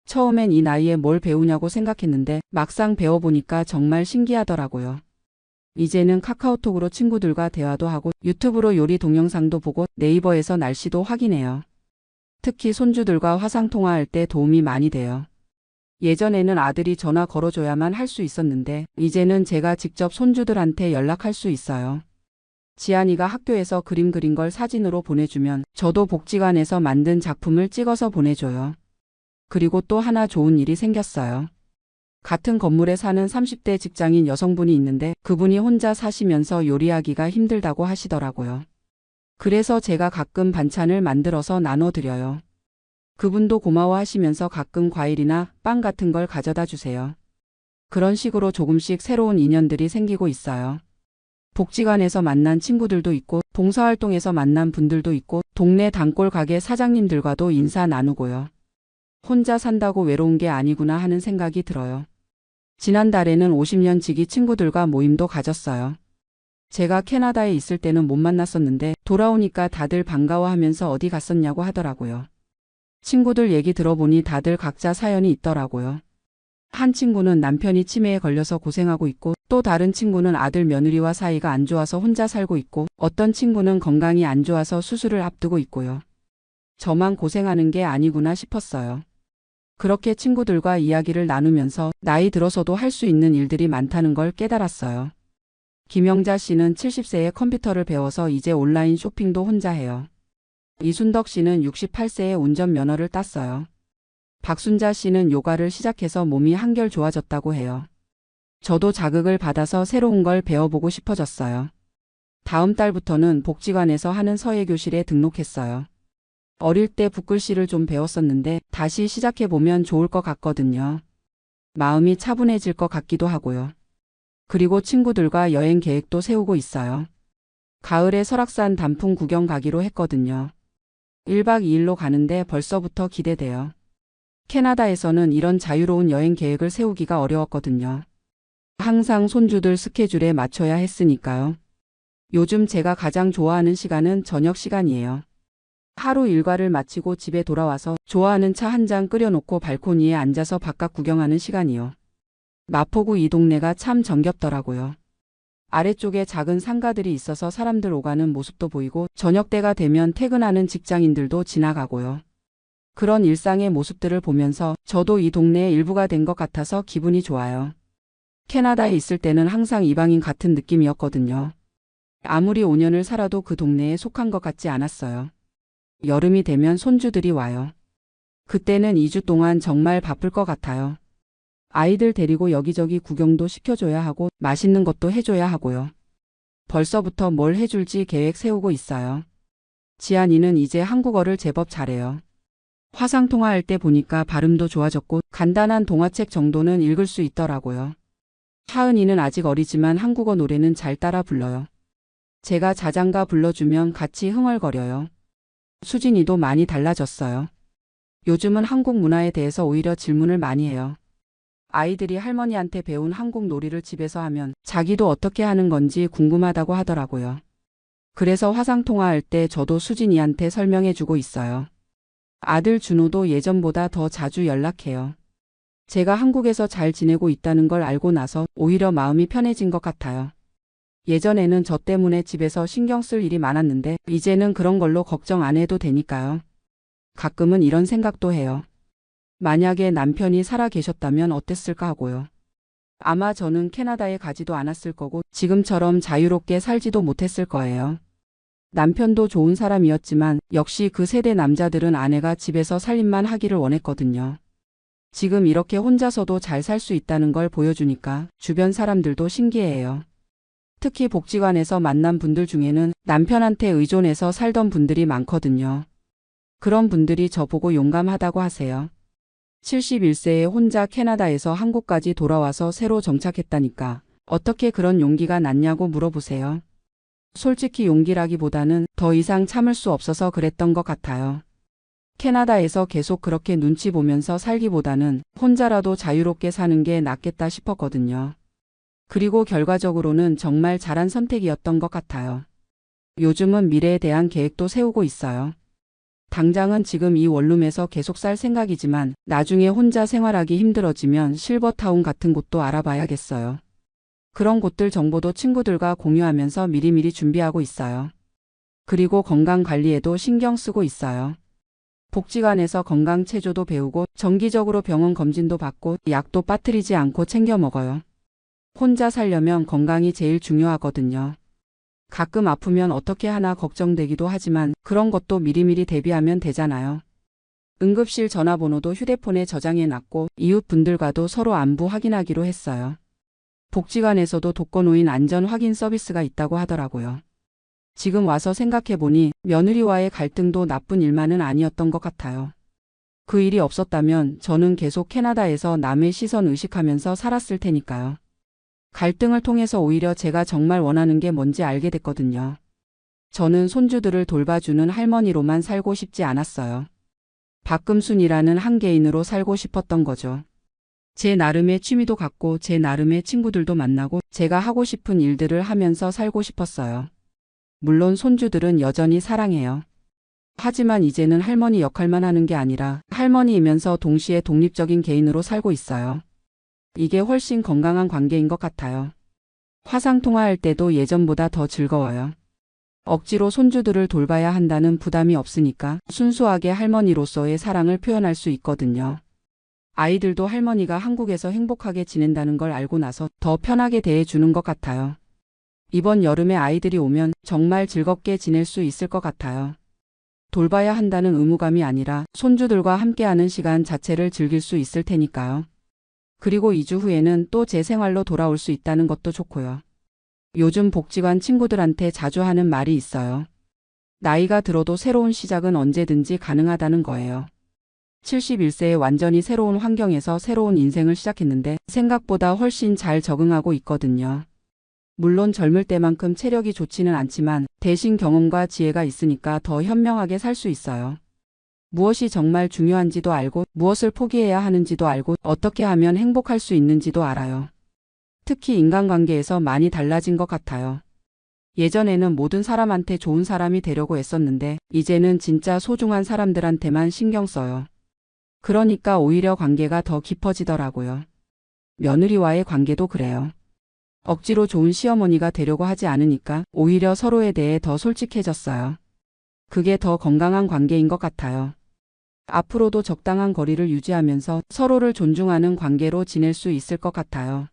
처음엔 이 나이에 뭘 배우냐고 생각했는데 막상 배워보니까 정말 신기하더라고요. 이제는 카카오톡으로 친구들과 대화도 하고 유튜브로 요리 동영상도 보고 네이버에서 날씨도 확인해요. 특히 손주들과 화상통화할 때 도움이 많이 돼요. 예전에는 아들이 전화 걸어줘야만 할 수 있었는데 이제는 제가 직접 손주들한테 연락할 수 있어요. 지안이가 학교에서 그림 그린 걸 사진으로 보내주면 저도 복지관에서 만든 작품을 찍어서 보내줘요. 그리고 또 하나 좋은 일이 생겼어요. 같은 건물에 사는 30대 직장인 여성분이 있는데 그분이 혼자 사시면서 요리하기가 힘들다고 하시더라고요. 그래서 제가 가끔 반찬을 만들어서 나눠드려요. 그분도 고마워하시면서 가끔 과일이나 빵 같은 걸 가져다 주세요. 그런 식으로 조금씩 새로운 인연들이 생기고 있어요. 복지관에서 만난 친구들도 있고 봉사활동에서 만난 분들도 있고 동네 단골 가게 사장님들과도 인사 나누고요. 혼자 산다고 외로운 게 아니구나 하는 생각이 들어요. 지난달에는 50년 지기 친구들과 모임도 가졌어요. 제가 캐나다에 있을 때는 못 만났었는데 돌아오니까 다들 반가워하면서 어디 갔었냐고 하더라고요. 친구들 얘기 들어보니 다들 각자 사연이 있더라고요. 한 친구는 남편이 치매에 걸려서 고생하고 있고 또 다른 친구는 아들 며느리와 사이가 안 좋아서 혼자 살고 있고 어떤 친구는 건강이 안 좋아서 수술을 앞두고 있고요. 저만 고생하는 게 아니구나 싶었어요. 그렇게 친구들과 이야기를 나누면서 나이 들어서도 할 수 있는 일들이 많다는 걸 깨달았어요. 김영자 씨는 70세에 컴퓨터를 배워서 이제 온라인 쇼핑도 혼자 해요. 이순덕 씨는 68세에 운전면허를 땄어요. 박순자 씨는 요가를 시작해서 몸이 한결 좋아졌다고 해요. 저도 자극을 받아서 새로운 걸 배워보고 싶어졌어요. 다음 달부터는 복지관에서 하는 서예교실에 등록했어요. 어릴 때 붓글씨를 좀 배웠었는데 다시 시작해보면 좋을 것 같거든요. 마음이 차분해질 것 같기도 하고요. 그리고 친구들과 여행 계획도 세우고 있어요. 가을에 설악산 단풍 구경 가기로 했거든요. 1박 2일로 가는데 벌써부터 기대돼요. 캐나다에서는 이런 자유로운 여행 계획을 세우기가 어려웠거든요. 항상 손주들 스케줄에 맞춰야 했으니까요. 요즘 제가 가장 좋아하는 시간은 저녁 시간이에요. 하루 일과를 마치고 집에 돌아와서 좋아하는 차 한 잔 끓여놓고 발코니에 앉아서 바깥 구경하는 시간이요. 마포구 이 동네가 참 정겹더라고요. 아래쪽에 작은 상가들이 있어서 사람들 오가는 모습도 보이고 저녁 때가 되면 퇴근하는 직장인들도 지나가고요. 그런 일상의 모습들을 보면서 저도 이 동네의 일부가 된 것 같아서 기분이 좋아요. 캐나다에 있을 때는 항상 이방인 같은 느낌이었거든요. 아무리 5년을 살아도 그 동네에 속한 것 같지 않았어요. 여름이 되면 손주들이 와요. 그때는 2주 동안 정말 바쁠 것 같아요. 아이들 데리고 여기저기 구경도 시켜줘야 하고 맛있는 것도 해줘야 하고요. 벌써부터 뭘 해줄지 계획 세우고 있어요. 지안이는 이제 한국어를 제법 잘해요. 화상통화할 때 보니까 발음도 좋아졌고 간단한 동화책 정도는 읽을 수 있더라고요. 하은이는 아직 어리지만 한국어 노래는 잘 따라 불러요. 제가 자장가 불러주면 같이 흥얼거려요. 수진이도 많이 달라졌어요. 요즘은 한국 문화에 대해서 오히려 질문을 많이 해요. 아이들이 할머니한테 배운 한국 놀이를 집에서 하면 자기도 어떻게 하는 건지 궁금하다고 하더라고요. 그래서 화상통화할 때 저도 수진이한테 설명해주고 있어요. 아들 준호도 예전보다 더 자주 연락해요. 제가 한국에서 잘 지내고 있다는 걸 알고 나서 오히려 마음이 편해진 것 같아요. 예전에는 저 때문에 집에서 신경 쓸 일이 많았는데 이제는 그런 걸로 걱정 안 해도 되니까요. 가끔은 이런 생각도 해요. 만약에 남편이 살아 계셨다면 어땠을까 하고요. 아마 저는 캐나다에 가지도 않았을 거고 지금처럼 자유롭게 살지도 못했을 거예요. 남편도 좋은 사람이었지만 역시 그 세대 남자들은 아내가 집에서 살림만 하기를 원했거든요. 지금 이렇게 혼자서도 잘 살 수 있다는 걸 보여주니까 주변 사람들도 신기해해요. 특히 복지관에서 만난 분들 중에는 남편한테 의존해서 살던 분들이 많거든요. 그런 분들이 저보고 용감하다고 하세요. 71세에 혼자 캐나다에서 한국까지 돌아와서 새로 정착했다니까 어떻게 그런 용기가 났냐고 물어보세요. 솔직히 용기라기보다는 더 이상 참을 수 없어서 그랬던 것 같아요. 캐나다에서 계속 그렇게 눈치 보면서 살기보다는 혼자라도 자유롭게 사는 게 낫겠다 싶었거든요. 그리고 결과적으로는 정말 잘한 선택이었던 것 같아요. 요즘은 미래에 대한 계획도 세우고 있어요. 당장은 지금 이 원룸에서 계속 살 생각이지만 나중에 혼자 생활하기 힘들어지면 실버타운 같은 곳도 알아봐야겠어요. 그런 곳들 정보도 친구들과 공유하면서 미리미리 준비하고 있어요. 그리고 건강 관리에도 신경 쓰고 있어요. 복지관에서 건강 체조도 배우고 정기적으로 병원 검진도 받고 약도 빠뜨리지 않고 챙겨 먹어요. 혼자 살려면 건강이 제일 중요하거든요. 가끔 아프면 어떻게 하나 걱정되기도 하지만 그런 것도 미리미리 대비하면 되잖아요. 응급실 전화번호도 휴대폰에 저장해 놨고 이웃분들과도 서로 안부 확인하기로 했어요. 복지관에서도 독거노인 안전 확인 서비스가 있다고 하더라고요. 지금 와서 생각해보니 며느리와의 갈등도 나쁜 일만은 아니었던 것 같아요. 그 일이 없었다면 저는 계속 캐나다에서 남의 시선 의식하면서 살았을 테니까요. 갈등을 통해서 오히려 제가 정말 원하는 게 뭔지 알게 됐거든요. 저는 손주들을 돌봐주는 할머니로만 살고 싶지 않았어요. 박금순이라는 한 개인으로 살고 싶었던 거죠. 제 나름의 취미도 갖고 제 나름의 친구들도 만나고 제가 하고 싶은 일들을 하면서 살고 싶었어요. 물론 손주들은 여전히 사랑해요. 하지만 이제는 할머니 역할만 하는 게 아니라 할머니이면서 동시에 독립적인 개인으로 살고 있어요. 이게 훨씬 건강한 관계인 것 같아요. 화상통화할 때도 예전보다 더 즐거워요. 억지로 손주들을 돌봐야 한다는 부담이 없으니까 순수하게 할머니로서의 사랑을 표현할 수 있거든요. 아이들도 할머니가 한국에서 행복하게 지낸다는 걸 알고 나서 더 편하게 대해주는 것 같아요. 이번 여름에 아이들이 오면 정말 즐겁게 지낼 수 있을 것 같아요. 돌봐야 한다는 의무감이 아니라 손주들과 함께하는 시간 자체를 즐길 수 있을 테니까요. 그리고 2주 후에는 또 제 생활로 돌아올 수 있다는 것도 좋고요. 요즘 복지관 친구들한테 자주 하는 말이 있어요. 나이가 들어도 새로운 시작은 언제든지 가능하다는 거예요. 71세에 완전히 새로운 환경에서 새로운 인생을 시작했는데 생각보다 훨씬 잘 적응하고 있거든요. 물론 젊을 때만큼 체력이 좋지는 않지만 대신 경험과 지혜가 있으니까 더 현명하게 살 수 있어요. 무엇이 정말 중요한지도 알고 무엇을 포기해야 하는지도 알고 어떻게 하면 행복할 수 있는지도 알아요. 특히 인간관계에서 많이 달라진 것 같아요. 예전에는 모든 사람한테 좋은 사람이 되려고 애썼는데 이제는 진짜 소중한 사람들한테만 신경 써요. 그러니까 오히려 관계가 더 깊어지더라고요. 며느리와의 관계도 그래요. 억지로 좋은 시어머니가 되려고 하지 않으니까 오히려 서로에 대해 더 솔직해졌어요. 그게 더 건강한 관계인 것 같아요. 앞으로도 적당한 거리를 유지하면서 서로를 존중하는 관계로 지낼 수 있을 것 같아요.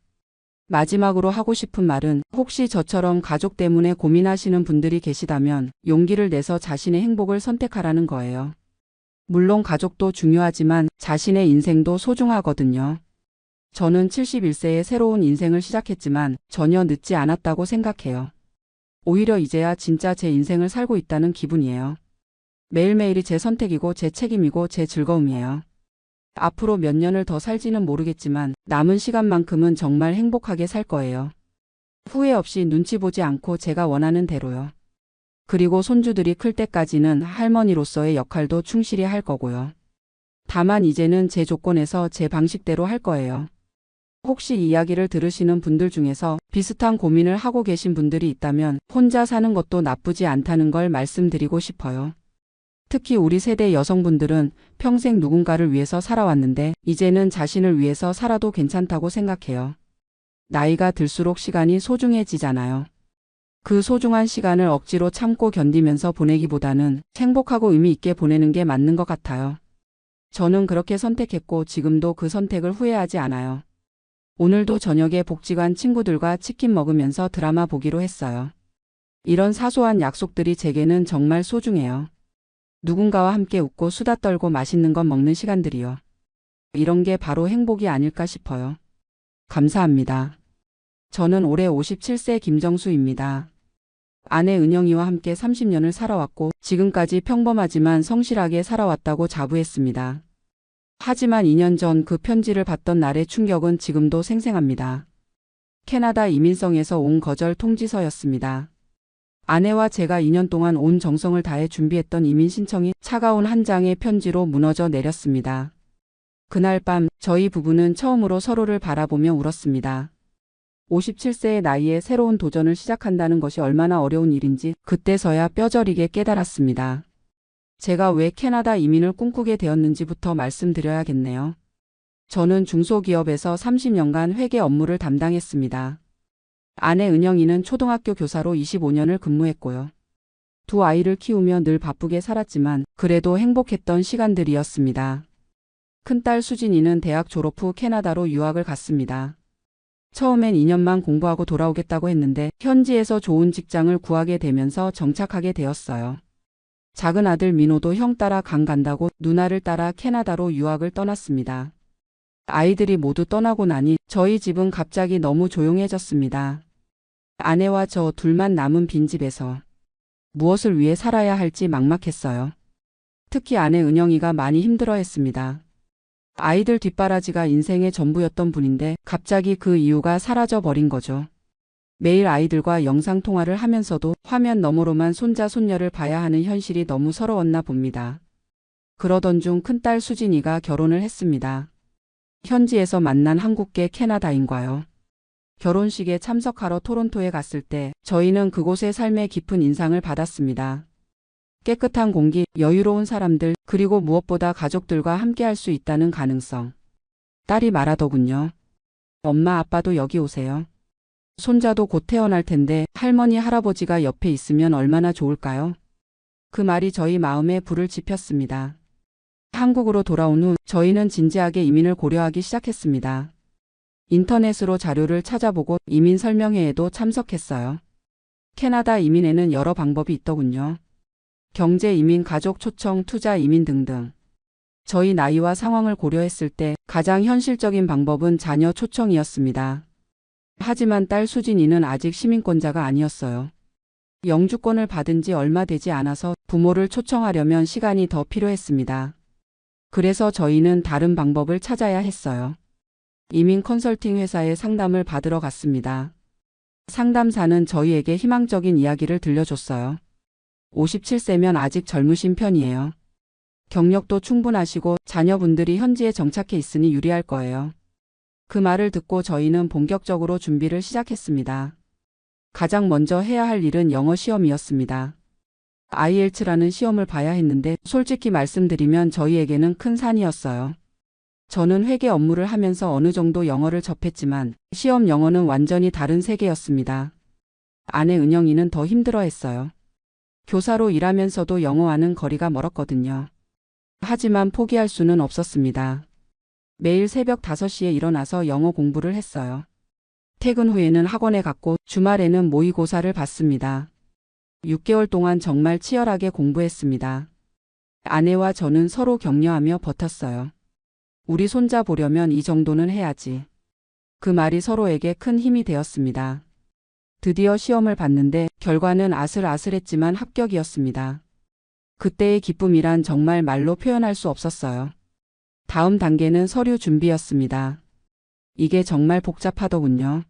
마지막으로 하고 싶은 말은 혹시 저처럼 가족 때문에 고민하시는 분들이 계시다면 용기를 내서 자신의 행복을 선택하라는 거예요. 물론 가족도 중요하지만 자신의 인생도 소중하거든요. 저는 71세에 새로운 인생을 시작했지만 전혀 늦지 않았다고 생각해요. 오히려 이제야 진짜 제 인생을 살고 있다는 기분이에요. 매일매일이 제 선택이고 제 책임이고 제 즐거움이에요. 앞으로 몇 년을 더 살지는 모르겠지만 남은 시간만큼은 정말 행복하게 살 거예요. 후회 없이 눈치 보지 않고 제가 원하는 대로요. 그리고 손주들이 클 때까지는 할머니로서의 역할도 충실히 할 거고요. 다만 이제는 제 조건에서 제 방식대로 할 거예요. 혹시 이 이야기를 들으시는 분들 중에서 비슷한 고민을 하고 계신 분들이 있다면 혼자 사는 것도 나쁘지 않다는 걸 말씀드리고 싶어요. 특히 우리 세대 여성분들은 평생 누군가를 위해서 살아왔는데 이제는 자신을 위해서 살아도 괜찮다고 생각해요. 나이가 들수록 시간이 소중해지잖아요. 그 소중한 시간을 억지로 참고 견디면서 보내기보다는 행복하고 의미 있게 보내는 게 맞는 것 같아요. 저는 그렇게 선택했고 지금도 그 선택을 후회하지 않아요. 오늘도 저녁에 복지관 친구들과 치킨 먹으면서 드라마 보기로 했어요. 이런 사소한 약속들이 제게는 정말 소중해요. 누군가와 함께 웃고 수다 떨고 맛있는 것 먹는 시간들이요. 이런 게 바로 행복이 아닐까 싶어요. 감사합니다. 저는 올해 57세 김정수입니다. 아내 은영이와 함께 30년을 살아왔고 지금까지 평범하지만 성실하게 살아왔다고 자부했습니다. 하지만 2년 전 그 편지를 받던 날의 충격은 지금도 생생합니다. 캐나다 이민성에서 온 거절 통지서였습니다. 아내와 제가 2년 동안 온 정성을 다해 준비했던 이민 신청이 차가운 한 장의 편지로 무너져 내렸습니다. 그날 밤 저희 부부는 처음으로 서로를 바라보며 울었습니다. 57세의 나이에 새로운 도전을 시작한다는 것이 얼마나 어려운 일인지 그때서야 뼈저리게 깨달았습니다. 제가 왜 캐나다 이민을 꿈꾸게 되었는지부터 말씀드려야겠네요. 저는 중소기업에서 30년간 회계 업무를 담당했습니다. 아내 은영이는 초등학교 교사로 25년을 근무했고요. 두 아이를 키우며 늘 바쁘게 살았지만 그래도 행복했던 시간들이었습니다. 큰딸 수진이는 대학 졸업 후 캐나다로 유학을 갔습니다. 처음엔 2년만 공부하고 돌아오겠다고 했는데 현지에서 좋은 직장을 구하게 되면서 정착하게 되었어요. 작은 아들 민호도 형 따라 강 간다고 누나를 따라 캐나다로 유학을 떠났습니다. 아이들이 모두 떠나고 나니 저희 집은 갑자기 너무 조용해졌습니다. 아내와 저 둘만 남은 빈집에서 무엇을 위해 살아야 할지 막막했어요. 특히 아내 은영이가 많이 힘들어했습니다. 아이들 뒷바라지가 인생의 전부였던 분인데 갑자기 그 이유가 사라져 버린 거죠. 매일 아이들과 영상통화를 하면서도 화면 너머로만 손자 손녀를 봐야 하는 현실이 너무 서러웠나 봅니다. 그러던 중 큰딸 수진이가 결혼을 했습니다. 현지에서 만난 한국계 캐나다인과요. 결혼식에 참석하러 토론토에 갔을 때 저희는 그곳의 삶의 깊은 인상을 받았습니다. 깨끗한 공기, 여유로운 사람들, 그리고 무엇보다 가족들과 함께할 수 있다는 가능성. 딸이 말하더군요. 엄마 아빠도 여기 오세요. 손자도 곧 태어날 텐데 할머니 할아버지가 옆에 있으면 얼마나 좋을까요? 그 말이 저희 마음에 불을 지폈습니다. 한국으로 돌아온 후 저희는 진지하게 이민을 고려하기 시작했습니다. 인터넷으로 자료를 찾아보고 이민 설명회에도 참석했어요. 캐나다 이민에는 여러 방법이 있더군요. 경제 이민, 가족 초청, 투자 이민 등등. 저희 나이와 상황을 고려했을 때 가장 현실적인 방법은 자녀 초청이었습니다. 하지만 딸 수진이는 아직 시민권자가 아니었어요. 영주권을 받은 지 얼마 되지 않아서 부모를 초청하려면 시간이 더 필요했습니다. 그래서 저희는 다른 방법을 찾아야 했어요. 이민 컨설팅 회사에 상담을 받으러 갔습니다. 상담사는 저희에게 희망적인 이야기를 들려줬어요. 57세면 아직 젊으신 편이에요. 경력도 충분하시고 자녀분들이 현지에 정착해 있으니 유리할 거예요. 그 말을 듣고 저희는 본격적으로 준비를 시작했습니다. 가장 먼저 해야 할 일은 영어 시험이었습니다. IELTS라는 시험을 봐야 했는데 솔직히 말씀드리면 저희에게는 큰 산이었어요. 저는 회계 업무를 하면서 어느 정도 영어를 접했지만 시험 영어는 완전히 다른 세계였습니다. 아내 은영이는 더 힘들어했어요. 교사로 일하면서도 영어와는 거리가 멀었거든요. 하지만 포기할 수는 없었습니다. 매일 새벽 5시에 일어나서 영어 공부를 했어요. 퇴근 후에는 학원에 갔고 주말에는 모의고사를 봤습니다. 6개월 동안 정말 치열하게 공부했습니다. 아내와 저는 서로 격려하며 버텼어요. 우리 손자 보려면 이 정도는 해야지. 그 말이 서로에게 큰 힘이 되었습니다. 드디어 시험을 봤는데 결과는 아슬아슬했지만 합격이었습니다. 그때의 기쁨이란 정말 말로 표현할 수 없었어요. 다음 단계는 서류 준비였습니다. 이게 정말 복잡하더군요.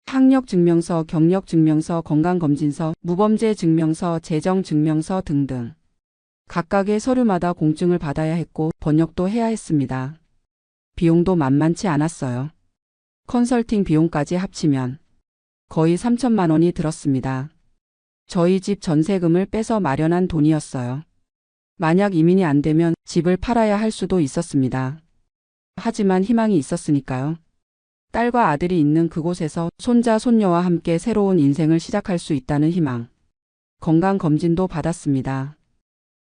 학력증명서, 경력증명서, 건강검진서, 무범죄 증명서, 재정증명서 등등. 각각의 서류마다 공증을 받아야 했고 번역도 해야 했습니다. 비용도 만만치 않았어요. 컨설팅 비용까지 합치면 거의 3천만 원이 들었습니다. 저희 집 전세금을 빼서 마련한 돈이었어요. 만약 이민이 안 되면 집을 팔아야 할 수도 있었습니다. 하지만 희망이 있었으니까요. 딸과 아들이 있는 그곳에서 손자, 손녀와 함께 새로운 인생을 시작할 수 있다는 희망. 건강검진도 받았습니다.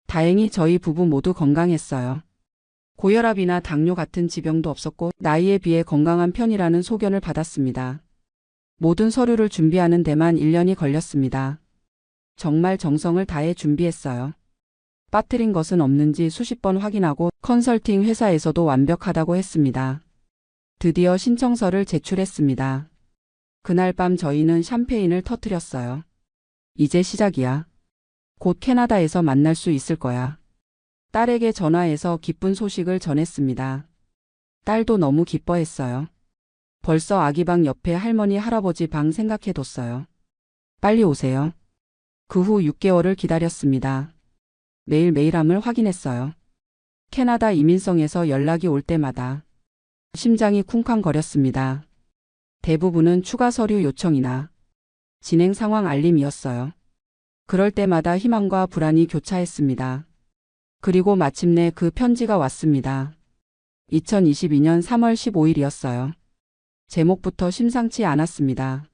다행히 저희 부부 모두 건강했어요. 고혈압이나 당뇨 같은 지병도 없었고 나이에 비해 건강한 편이라는 소견을 받았습니다. 모든 서류를 준비하는 데만 1년이 걸렸습니다. 정말 정성을 다해 준비했어요. 빠뜨린 것은 없는지 수십 번 확인하고 컨설팅 회사에서도 완벽하다고 했습니다. 드디어 신청서를 제출했습니다. 그날 밤 저희는 샴페인을 터뜨렸어요. 이제 시작이야. 곧 캐나다에서 만날 수 있을 거야. 딸에게 전화해서 기쁜 소식을 전했습니다. 딸도 너무 기뻐했어요. 벌써 아기 방 옆에 할머니, 할아버지 방 생각해뒀어요. 빨리 오세요. 그 후 6개월을 기다렸습니다. 매일 메일함을 확인했어요. 캐나다 이민성에서 연락이 올 때마다 심장이 쿵쾅거렸습니다. 대부분은 추가 서류 요청이나 진행 상황 알림이었어요. 그럴 때마다 희망과 불안이 교차했습니다. 그리고 마침내 그 편지가 왔습니다. 2022년 3월 15일이었어요. 제목부터 심상치 않았습니다.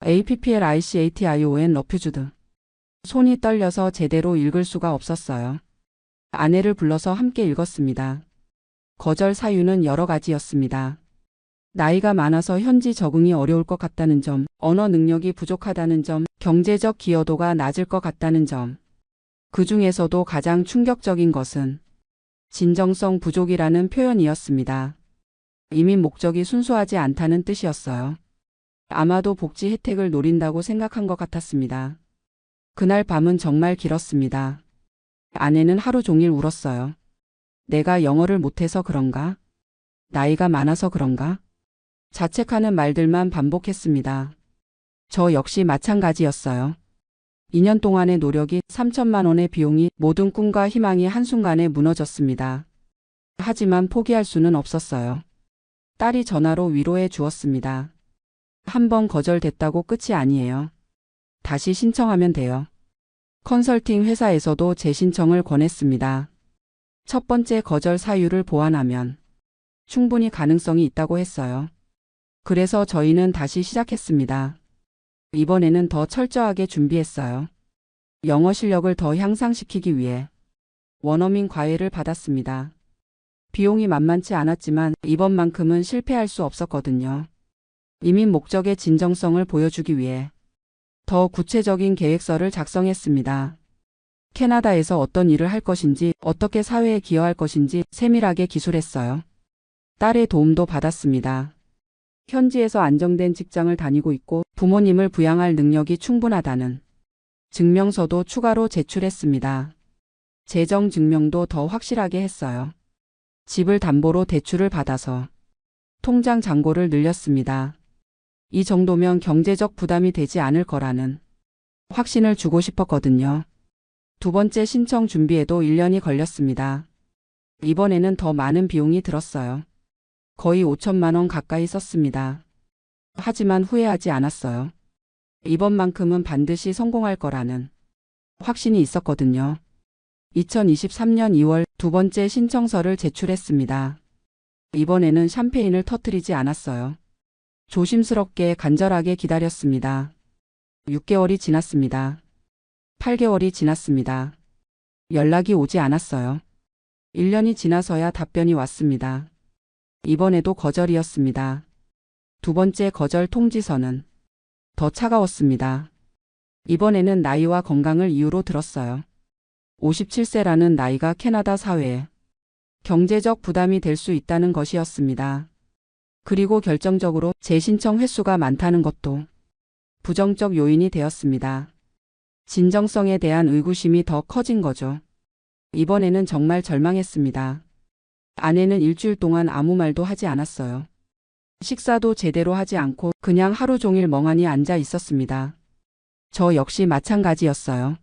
APPLICATION refused. 손이 떨려서 제대로 읽을 수가 없었어요. 아내를 불러서 함께 읽었습니다. 거절 사유는 여러 가지였습니다. 나이가 많아서 현지 적응이 어려울 것 같다는 점, 언어 능력이 부족하다는 점, 경제적 기여도가 낮을 것 같다는 점. 그 중에서도 가장 충격적인 것은 진정성 부족이라는 표현이었습니다. 이민 목적이 순수하지 않다는 뜻이었어요. 아마도 복지 혜택을 노린다고 생각한 것 같았습니다. 그날 밤은 정말 길었습니다. 아내는 하루 종일 울었어요. 내가 영어를 못해서 그런가? 나이가 많아서 그런가? 자책하는 말들만 반복했습니다. 저 역시 마찬가지였어요. 2년 동안의 노력이 3천만 원의 비용이 모든 꿈과 희망이 한순간에 무너졌습니다. 하지만 포기할 수는 없었어요. 딸이 전화로 위로해 주었습니다. 한 번 거절됐다고 끝이 아니에요. 다시 신청하면 돼요. 컨설팅 회사에서도 재신청을 권했습니다. 첫 번째 거절 사유를 보완하면 충분히 가능성이 있다고 했어요. 그래서 저희는 다시 시작했습니다. 이번에는 더 철저하게 준비했어요. 영어 실력을 더 향상시키기 위해 원어민 과외를 받았습니다. 비용이 만만치 않았지만 이번만큼은 실패할 수 없었거든요. 이민 목적의 진정성을 보여주기 위해 더 구체적인 계획서를 작성했습니다. 캐나다에서 어떤 일을 할 것인지, 어떻게 사회에 기여할 것인지 세밀하게 기술했어요. 딸의 도움도 받았습니다. 현지에서 안정된 직장을 다니고 있고 부모님을 부양할 능력이 충분하다는 증명서도 추가로 제출했습니다. 재정 증명도 더 확실하게 했어요. 집을 담보로 대출을 받아서 통장 잔고를 늘렸습니다. 이 정도면 경제적 부담이 되지 않을 거라는 확신을 주고 싶었거든요. 두 번째 신청 준비에도 1년이 걸렸습니다. 이번에는 더 많은 비용이 들었어요. 거의 5천만 원 가까이 썼습니다. 하지만 후회하지 않았어요. 이번만큼은 반드시 성공할 거라는 확신이 있었거든요. 2023년 2월 두 번째 신청서를 제출했습니다. 이번에는 샴페인을 터뜨리지 않았어요. 조심스럽게 간절하게 기다렸습니다. 6개월이 지났습니다. 8개월이 지났습니다. 연락이 오지 않았어요. 1년이 지나서야 답변이 왔습니다. 이번에도 거절이었습니다. 두 번째 거절 통지서는 더 차가웠습니다. 이번에는 나이와 건강을 이유로 들었어요. 57세라는 나이가 캐나다 사회에 경제적 부담이 될 수 있다는 것이었습니다. 그리고 결정적으로 재신청 횟수가 많다는 것도 부정적 요인이 되었습니다. 진정성에 대한 의구심이 더 커진 거죠. 이번에는 정말 절망했습니다. 아내는 일주일 동안 아무 말도 하지 않았어요. 식사도 제대로 하지 않고 그냥 하루 종일 멍하니 앉아 있었습니다. 저 역시 마찬가지였어요.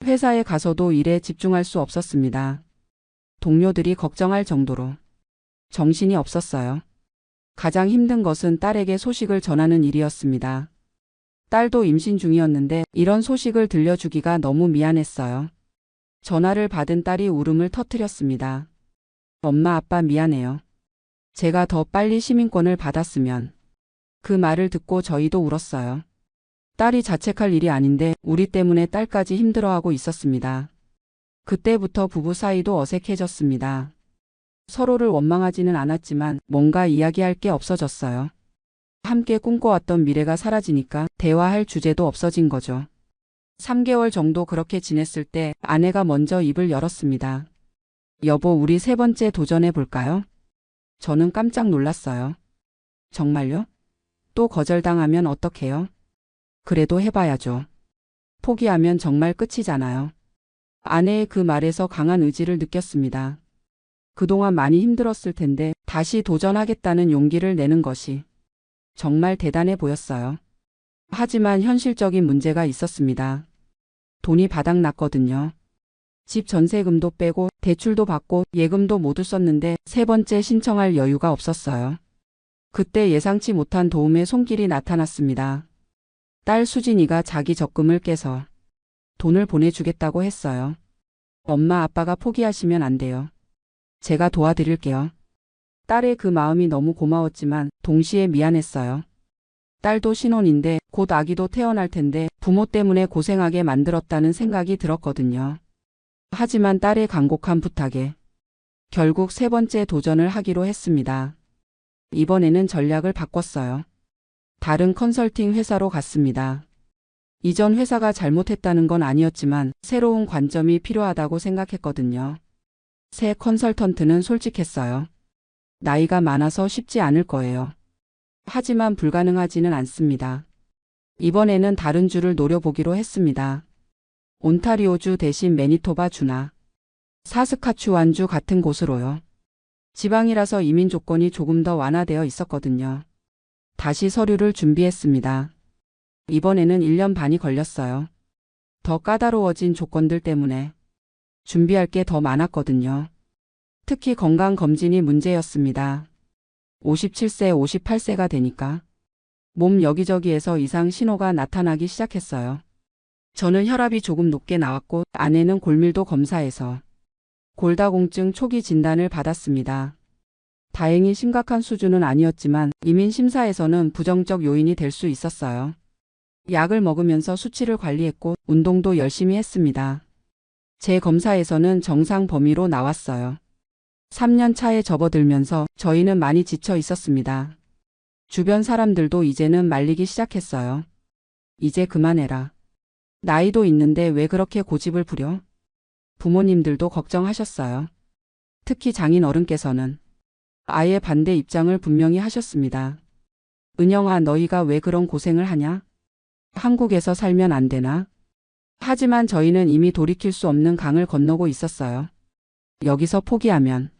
회사에 가서도 일에 집중할 수 없었습니다. 동료들이 걱정할 정도로 정신이 없었어요. 가장 힘든 것은 딸에게 소식을 전하는 일이었습니다. 딸도 임신 중이었는데 이런 소식을 들려주기가 너무 미안했어요. 전화를 받은 딸이 울음을 터뜨렸습니다. 엄마, 아빠 미안해요. 제가 더 빨리 시민권을 받았으면. 그 말을 듣고 저희도 울었어요. 딸이 자책할 일이 아닌데 우리 때문에 딸까지 힘들어하고 있었습니다. 그때부터 부부 사이도 어색해졌습니다. 서로를 원망하지는 않았지만 뭔가 이야기할 게 없어졌어요. 함께 꿈꿔왔던 미래가 사라지니까 대화할 주제도 없어진 거죠. 3개월 정도 그렇게 지냈을 때 아내가 먼저 입을 열었습니다. 여보, 우리 3번째 도전해 볼까요? 저는 깜짝 놀랐어요. 정말요? 또 거절당하면 어떡해요? 그래도 해봐야죠. 포기하면 정말 끝이잖아요. 아내의 그 말에서 강한 의지를 느꼈습니다. 그동안 많이 힘들었을 텐데 다시 도전하겠다는 용기를 내는 것이 정말 대단해 보였어요. 하지만 현실적인 문제가 있었습니다. 돈이 바닥났거든요. 집 전세금도 빼고 대출도 받고 예금도 모두 썼는데 3번째 신청할 여유가 없었어요. 그때 예상치 못한 도움의 손길이 나타났습니다. 딸 수진이가 자기 적금을 깨서 돈을 보내주겠다고 했어요. 엄마, 아빠가 포기하시면 안 돼요. 제가 도와드릴게요. 딸의 그 마음이 너무 고마웠지만 동시에 미안했어요. 딸도 신혼인데 곧 아기도 태어날 텐데 부모 때문에 고생하게 만들었다는 생각이 들었거든요. 하지만 딸의 간곡한 부탁에 결국 3번째 도전을 하기로 했습니다. 이번에는 전략을 바꿨어요. 다른 컨설팅 회사로 갔습니다. 이전 회사가 잘못했다는 건 아니었지만 새로운 관점이 필요하다고 생각했거든요. 새 컨설턴트는 솔직했어요. 나이가 많아서 쉽지 않을 거예요. 하지만 불가능하지는 않습니다. 이번에는 다른 주를 노려보기로 했습니다. 온타리오주 대신 매니토바 주나 사스카추완주 같은 곳으로요. 지방이라서 이민 조건이 조금 더 완화되어 있었거든요. 다시 서류를 준비했습니다. 이번에는 1년 반이 걸렸어요. 더 까다로워진 조건들 때문에 준비할 게 더 많았거든요. 특히 건강검진이 문제였습니다. 57세, 58세가 되니까 몸 여기저기에서 이상 신호가 나타나기 시작했어요. 저는 혈압이 조금 높게 나왔고 아내는 골밀도 검사에서 골다공증 초기 진단을 받았습니다. 다행히 심각한 수준은 아니었지만 이민 심사에서는 부정적 요인이 될 수 있었어요. 약을 먹으면서 수치를 관리했고 운동도 열심히 했습니다. 제 검사에서는 정상 범위로 나왔어요. 3년 차에 접어들면서 저희는 많이 지쳐 있었습니다. 주변 사람들도 이제는 말리기 시작했어요. 이제 그만해라. 나이도 있는데 왜 그렇게 고집을 부려? 부모님들도 걱정하셨어요. 특히 장인 어른께서는 아예 반대 입장을 분명히 하셨습니다. 은영아, 너희가 왜 그런 고생을 하냐? 한국에서 살면 안 되나? 하지만 저희는 이미 돌이킬 수 없는 강을 건너고 있었어요. 여기서 포기하면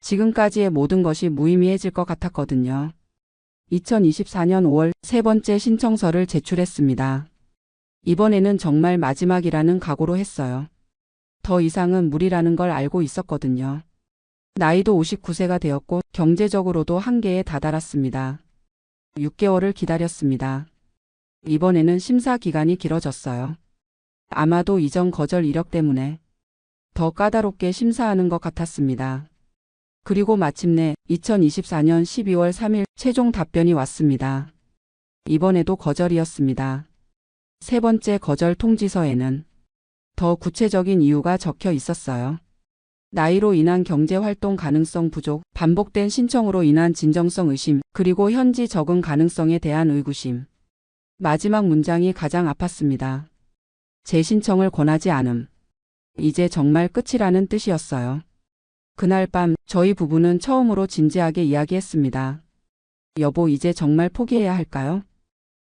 지금까지의 모든 것이 무의미해질 것 같았거든요. 2024년 5월 3번째 신청서를 제출했습니다. 이번에는 정말 마지막이라는 각오로 했어요. 더 이상은 무리라는 걸 알고 있었거든요. 나이도 59세가 되었고 경제적으로도 한계에 다다랐습니다. 6개월을 기다렸습니다. 이번에는 심사 기간이 길어졌어요. 아마도 이전 거절 이력 때문에 더 까다롭게 심사하는 것 같았습니다. 그리고 마침내 2024년 12월 3일 최종 답변이 왔습니다. 이번에도 거절이었습니다. 3번째 거절 통지서에는 더 구체적인 이유가 적혀 있었어요. 나이로 인한 경제활동 가능성 부족, 반복된 신청으로 인한 진정성 의심, 그리고 현지 적응 가능성에 대한 의구심. 마지막 문장이 가장 아팠습니다. 재신청을 권하지 않음. 이제 정말 끝이라는 뜻이었어요. 그날 밤 저희 부부는 처음으로 진지하게 이야기했습니다. 여보, 이제 정말 포기해야 할까요?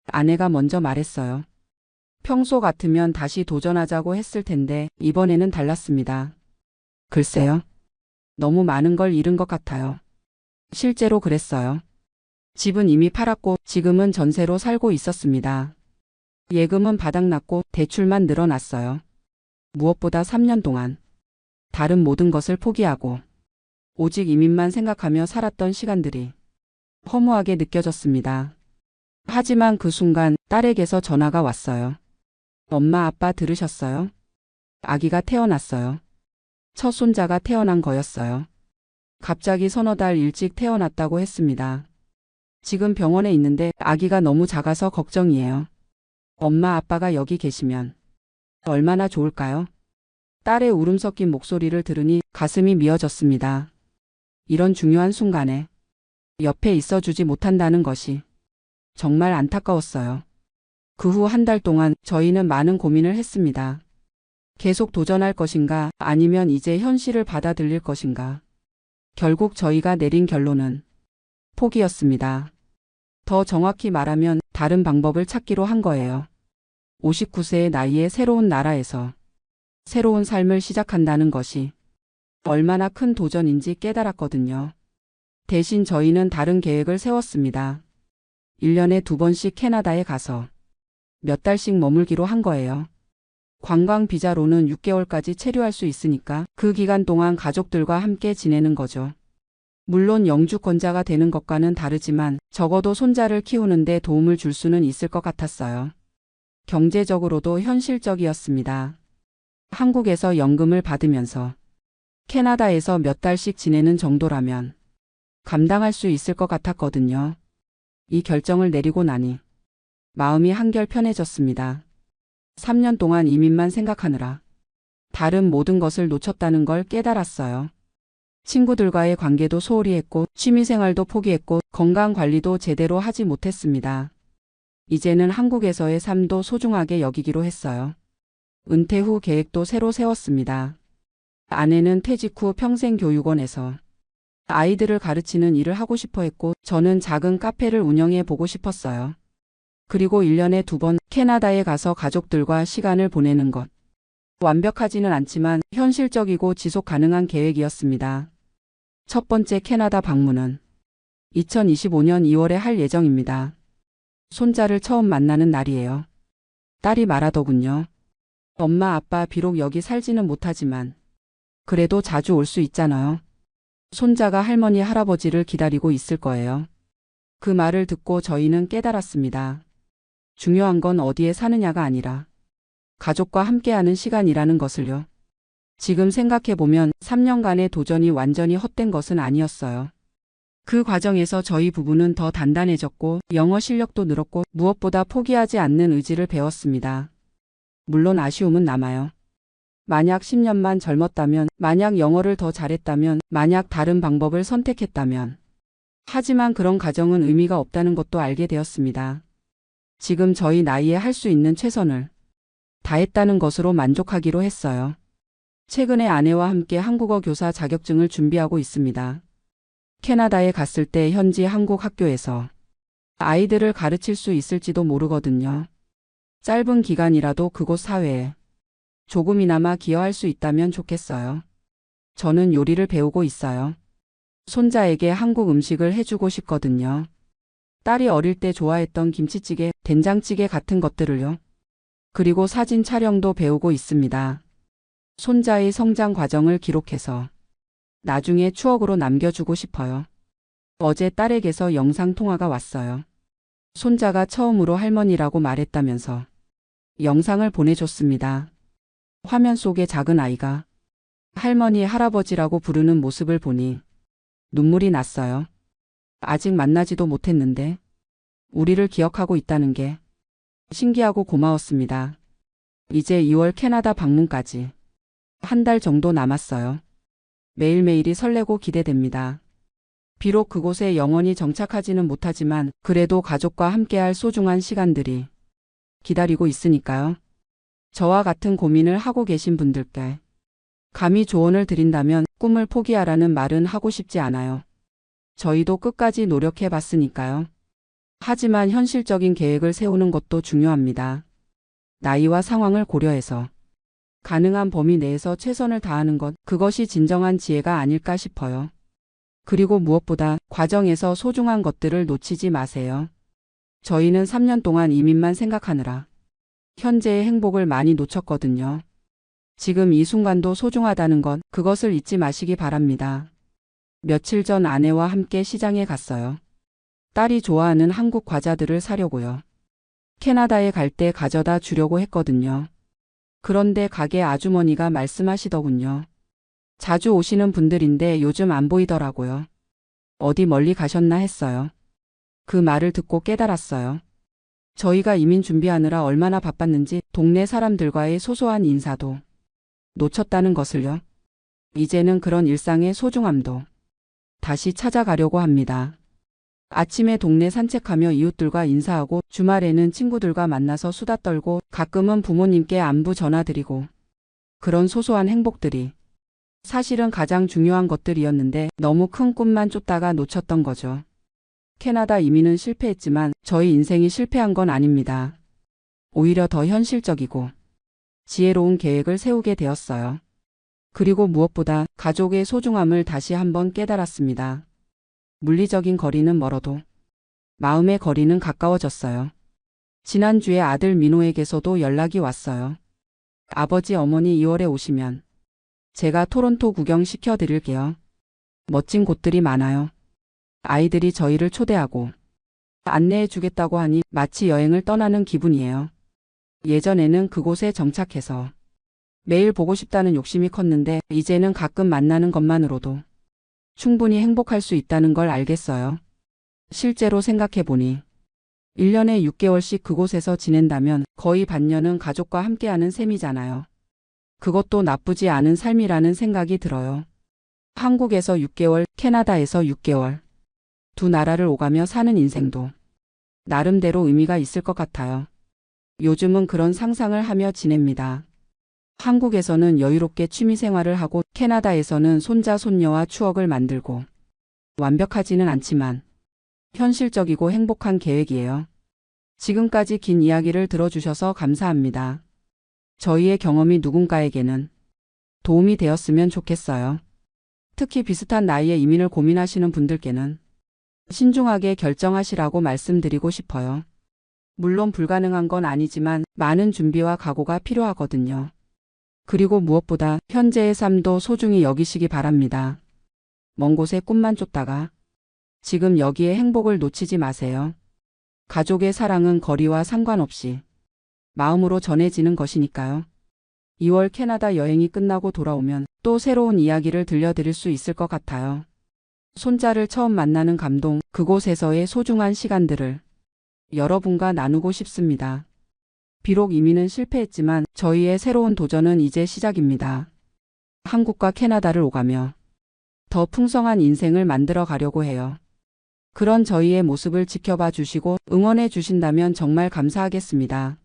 아내가 먼저 말했어요. 평소 같으면 다시 도전하자고 했을 텐데 이번에는 달랐습니다. 글쎄요. 너무 많은 걸 잃은 것 같아요. 실제로 그랬어요. 집은 이미 팔았고 지금은 전세로 살고 있었습니다. 예금은 바닥났고 대출만 늘어났어요. 무엇보다 3년 동안 다른 모든 것을 포기하고 오직 이민만 생각하며 살았던 시간들이 허무하게 느껴졌습니다. 하지만 그 순간 딸에게서 전화가 왔어요. 엄마, 아빠 들으셨어요? 아기가 태어났어요. 첫 손자가 태어난 거였어요. 갑자기 서너 달 일찍 태어났다고 했습니다. 지금 병원에 있는데 아기가 너무 작아서 걱정이에요. 엄마, 아빠가 여기 계시면 얼마나 좋을까요? 딸의 울음 섞인 목소리를 들으니 가슴이 미어졌습니다. 이런 중요한 순간에 옆에 있어주지 못한다는 것이 정말 안타까웠어요. 그 후 한 달 동안 저희는 많은 고민을 했습니다. 계속 도전할 것인가, 아니면 이제 현실을 받아들일 것인가. 결국 저희가 내린 결론은 포기였습니다. 더 정확히 말하면 다른 방법을 찾기로 한 거예요. 59세의 나이에 새로운 나라에서 새로운 삶을 시작한다는 것이 얼마나 큰 도전인지 깨달았거든요. 대신 저희는 다른 계획을 세웠습니다. 1년에 2번씩 캐나다에 가서 몇 달씩 머물기로 한 거예요. 관광 비자로는 6개월까지 체류할 수 있으니까 그 기간 동안 가족들과 함께 지내는 거죠. 물론 영주권자가 되는 것과는 다르지만 적어도 손자를 키우는데 도움을 줄 수는 있을 것 같았어요. 경제적으로도 현실적이었습니다. 한국에서 연금을 받으면서 캐나다에서 몇 달씩 지내는 정도라면 감당할 수 있을 것 같았거든요. 이 결정을 내리고 나니 마음이 한결 편해졌습니다. 3년 동안 이민만 생각하느라 다른 모든 것을 놓쳤다는 걸 깨달았어요. 친구들과의 관계도 소홀히 했고 취미생활도 포기했고 건강관리도 제대로 하지 못했습니다. 이제는 한국에서의 삶도 소중하게 여기기로 했어요. 은퇴 후 계획도 새로 세웠습니다. 아내는 퇴직 후 평생교육원에서 아이들을 가르치는 일을 하고 싶어 했고 저는 작은 카페를 운영해 보고 싶었어요. 그리고 1년에 2번 캐나다에 가서 가족들과 시간을 보내는 것. 완벽하지는 않지만 현실적이고 지속 가능한 계획이었습니다. 첫 번째 캐나다 방문은 2025년 2월에 할 예정입니다. 손자를 처음 만나는 날이에요. 딸이 말하더군요. 엄마, 아빠, 비록 여기 살지는 못하지만 그래도 자주 올 수 있잖아요. 손자가 할머니, 할아버지를 기다리고 있을 거예요. 그 말을 듣고 저희는 깨달았습니다. 중요한 건 어디에 사느냐가 아니라 가족과 함께하는 시간이라는 것을요. 지금 생각해보면 3년간의 도전이 완전히 헛된 것은 아니었어요. 그 과정에서 저희 부부는 더 단단해졌고 영어 실력도 늘었고 무엇보다 포기하지 않는 의지를 배웠습니다. 물론 아쉬움은 남아요. 만약 10년만 젊었다면, 만약 영어를 더 잘했다면, 만약 다른 방법을 선택했다면. 하지만 그런 가정은 의미가 없다는 것도 알게 되었습니다. 지금 저희 나이에 할 수 있는 최선을 다했다는 것으로 만족하기로 했어요. 최근에 아내와 함께 한국어 교사 자격증을 준비하고 있습니다. 캐나다에 갔을 때 현지 한국 학교에서 아이들을 가르칠 수 있을지도 모르거든요. 짧은 기간이라도 그곳 사회에 조금이나마 기여할 수 있다면 좋겠어요. 저는 요리를 배우고 있어요. 손자에게 한국 음식을 해주고 싶거든요. 딸이 어릴 때 좋아했던 김치찌개, 된장찌개 같은 것들을요. 그리고 사진 촬영도 배우고 있습니다. 손자의 성장 과정을 기록해서 나중에 추억으로 남겨주고 싶어요. 어제 딸에게서 영상 통화가 왔어요. 손자가 처음으로 할머니라고 말했다면서 영상을 보내줬습니다. 화면 속의 작은 아이가 할머니, 할아버지라고 부르는 모습을 보니 눈물이 났어요. 아직 만나지도 못했는데 우리를 기억하고 있다는 게 신기하고 고마웠습니다. 이제 2월 캐나다 방문까지 한 달 정도 남았어요. 매일매일이 설레고 기대됩니다. 비록 그곳에 영원히 정착하지는 못하지만 그래도 가족과 함께할 소중한 시간들이 기다리고 있으니까요. 저와 같은 고민을 하고 계신 분들께 감히 조언을 드린다면 꿈을 포기하라는 말은 하고 싶지 않아요. 저희도 끝까지 노력해 봤으니까요. 하지만 현실적인 계획을 세우는 것도 중요합니다. 나이와 상황을 고려해서 가능한 범위 내에서 최선을 다하는 것, 그것이 진정한 지혜가 아닐까 싶어요. 그리고 무엇보다 과정에서 소중한 것들을 놓치지 마세요. 저희는 3년 동안 이민만 생각하느라 현재의 행복을 많이 놓쳤거든요. 지금 이 순간도 소중하다는 것, 그것을 잊지 마시기 바랍니다. 며칠 전 아내와 함께 시장에 갔어요. 딸이 좋아하는 한국 과자들을 사려고요. 캐나다에 갈 때 가져다 주려고 했거든요. 그런데 가게 아주머니가 말씀하시더군요. 자주 오시는 분들인데 요즘 안 보이더라고요. 어디 멀리 가셨나 했어요. 그 말을 듣고 깨달았어요. 저희가 이민 준비하느라 얼마나 바빴는지 동네 사람들과의 소소한 인사도 놓쳤다는 것을요. 이제는 그런 일상의 소중함도 다시 찾아가려고 합니다. 아침에 동네 산책하며 이웃들과 인사하고 주말에는 친구들과 만나서 수다 떨고 가끔은 부모님께 안부 전화드리고 그런 소소한 행복들이 사실은 가장 중요한 것들이었는데 너무 큰 꿈만 쫓다가 놓쳤던 거죠. 캐나다 이민은 실패했지만 저희 인생이 실패한 건 아닙니다. 오히려 더 현실적이고 지혜로운 계획을 세우게 되었어요. 그리고 무엇보다 가족의 소중함을 다시 한번 깨달았습니다. 물리적인 거리는 멀어도 마음의 거리는 가까워졌어요. 지난주에 아들 민호에게서도 연락이 왔어요. 아버지 어머니 2월에 오시면 제가 토론토 구경시켜 드릴게요. 멋진 곳들이 많아요. 아이들이 저희를 초대하고 안내해 주겠다고 하니 마치 여행을 떠나는 기분이에요. 예전에는 그곳에 정착해서 매일 보고 싶다는 욕심이 컸는데 이제는 가끔 만나는 것만으로도 충분히 행복할 수 있다는 걸 알겠어요. 실제로 생각해보니 1년에 6개월씩 그곳에서 지낸다면 거의 반년은 가족과 함께하는 셈이잖아요. 그것도 나쁘지 않은 삶이라는 생각이 들어요. 한국에서 6개월, 캐나다에서 6개월. 두 나라를 오가며 사는 인생도 나름대로 의미가 있을 것 같아요. 요즘은 그런 상상을 하며 지냅니다. 한국에서는 여유롭게 취미생활을 하고 캐나다에서는 손자 손녀와 추억을 만들고 완벽하지는 않지만 현실적이고 행복한 계획이에요. 지금까지 긴 이야기를 들어주셔서 감사합니다. 저희의 경험이 누군가에게는 도움이 되었으면 좋겠어요. 특히 비슷한 나이에 이민을 고민하시는 분들께는 신중하게 결정하시라고 말씀드리고 싶어요. 물론 불가능한 건 아니지만 많은 준비와 각오가 필요하거든요. 그리고 무엇보다 현재의 삶도 소중히 여기시기 바랍니다. 먼 곳에 꿈만 쫓다가 지금 여기에 행복을 놓치지 마세요. 가족의 사랑은 거리와 상관없이 마음으로 전해지는 것이니까요. 2월 캐나다 여행이 끝나고 돌아오면 또 새로운 이야기를 들려드릴 수 있을 것 같아요. 손자를 처음 만나는 감동, 그곳에서의 소중한 시간들을 여러분과 나누고 싶습니다. 비록 이민은 실패했지만 저희의 새로운 도전은 이제 시작입니다. 한국과 캐나다를 오가며 더 풍성한 인생을 만들어 가려고 해요. 그런 저희의 모습을 지켜봐 주시고 응원해 주신다면 정말 감사하겠습니다.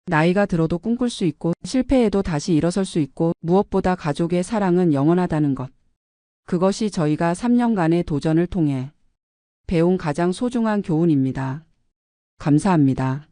나이가 들어도 꿈꿀 수 있고 실패해도 다시 일어설 수 있고 무엇보다 가족의 사랑은 영원하다는 것. 그것이 저희가 3년간의 도전을 통해 배운 가장 소중한 교훈입니다. 감사합니다.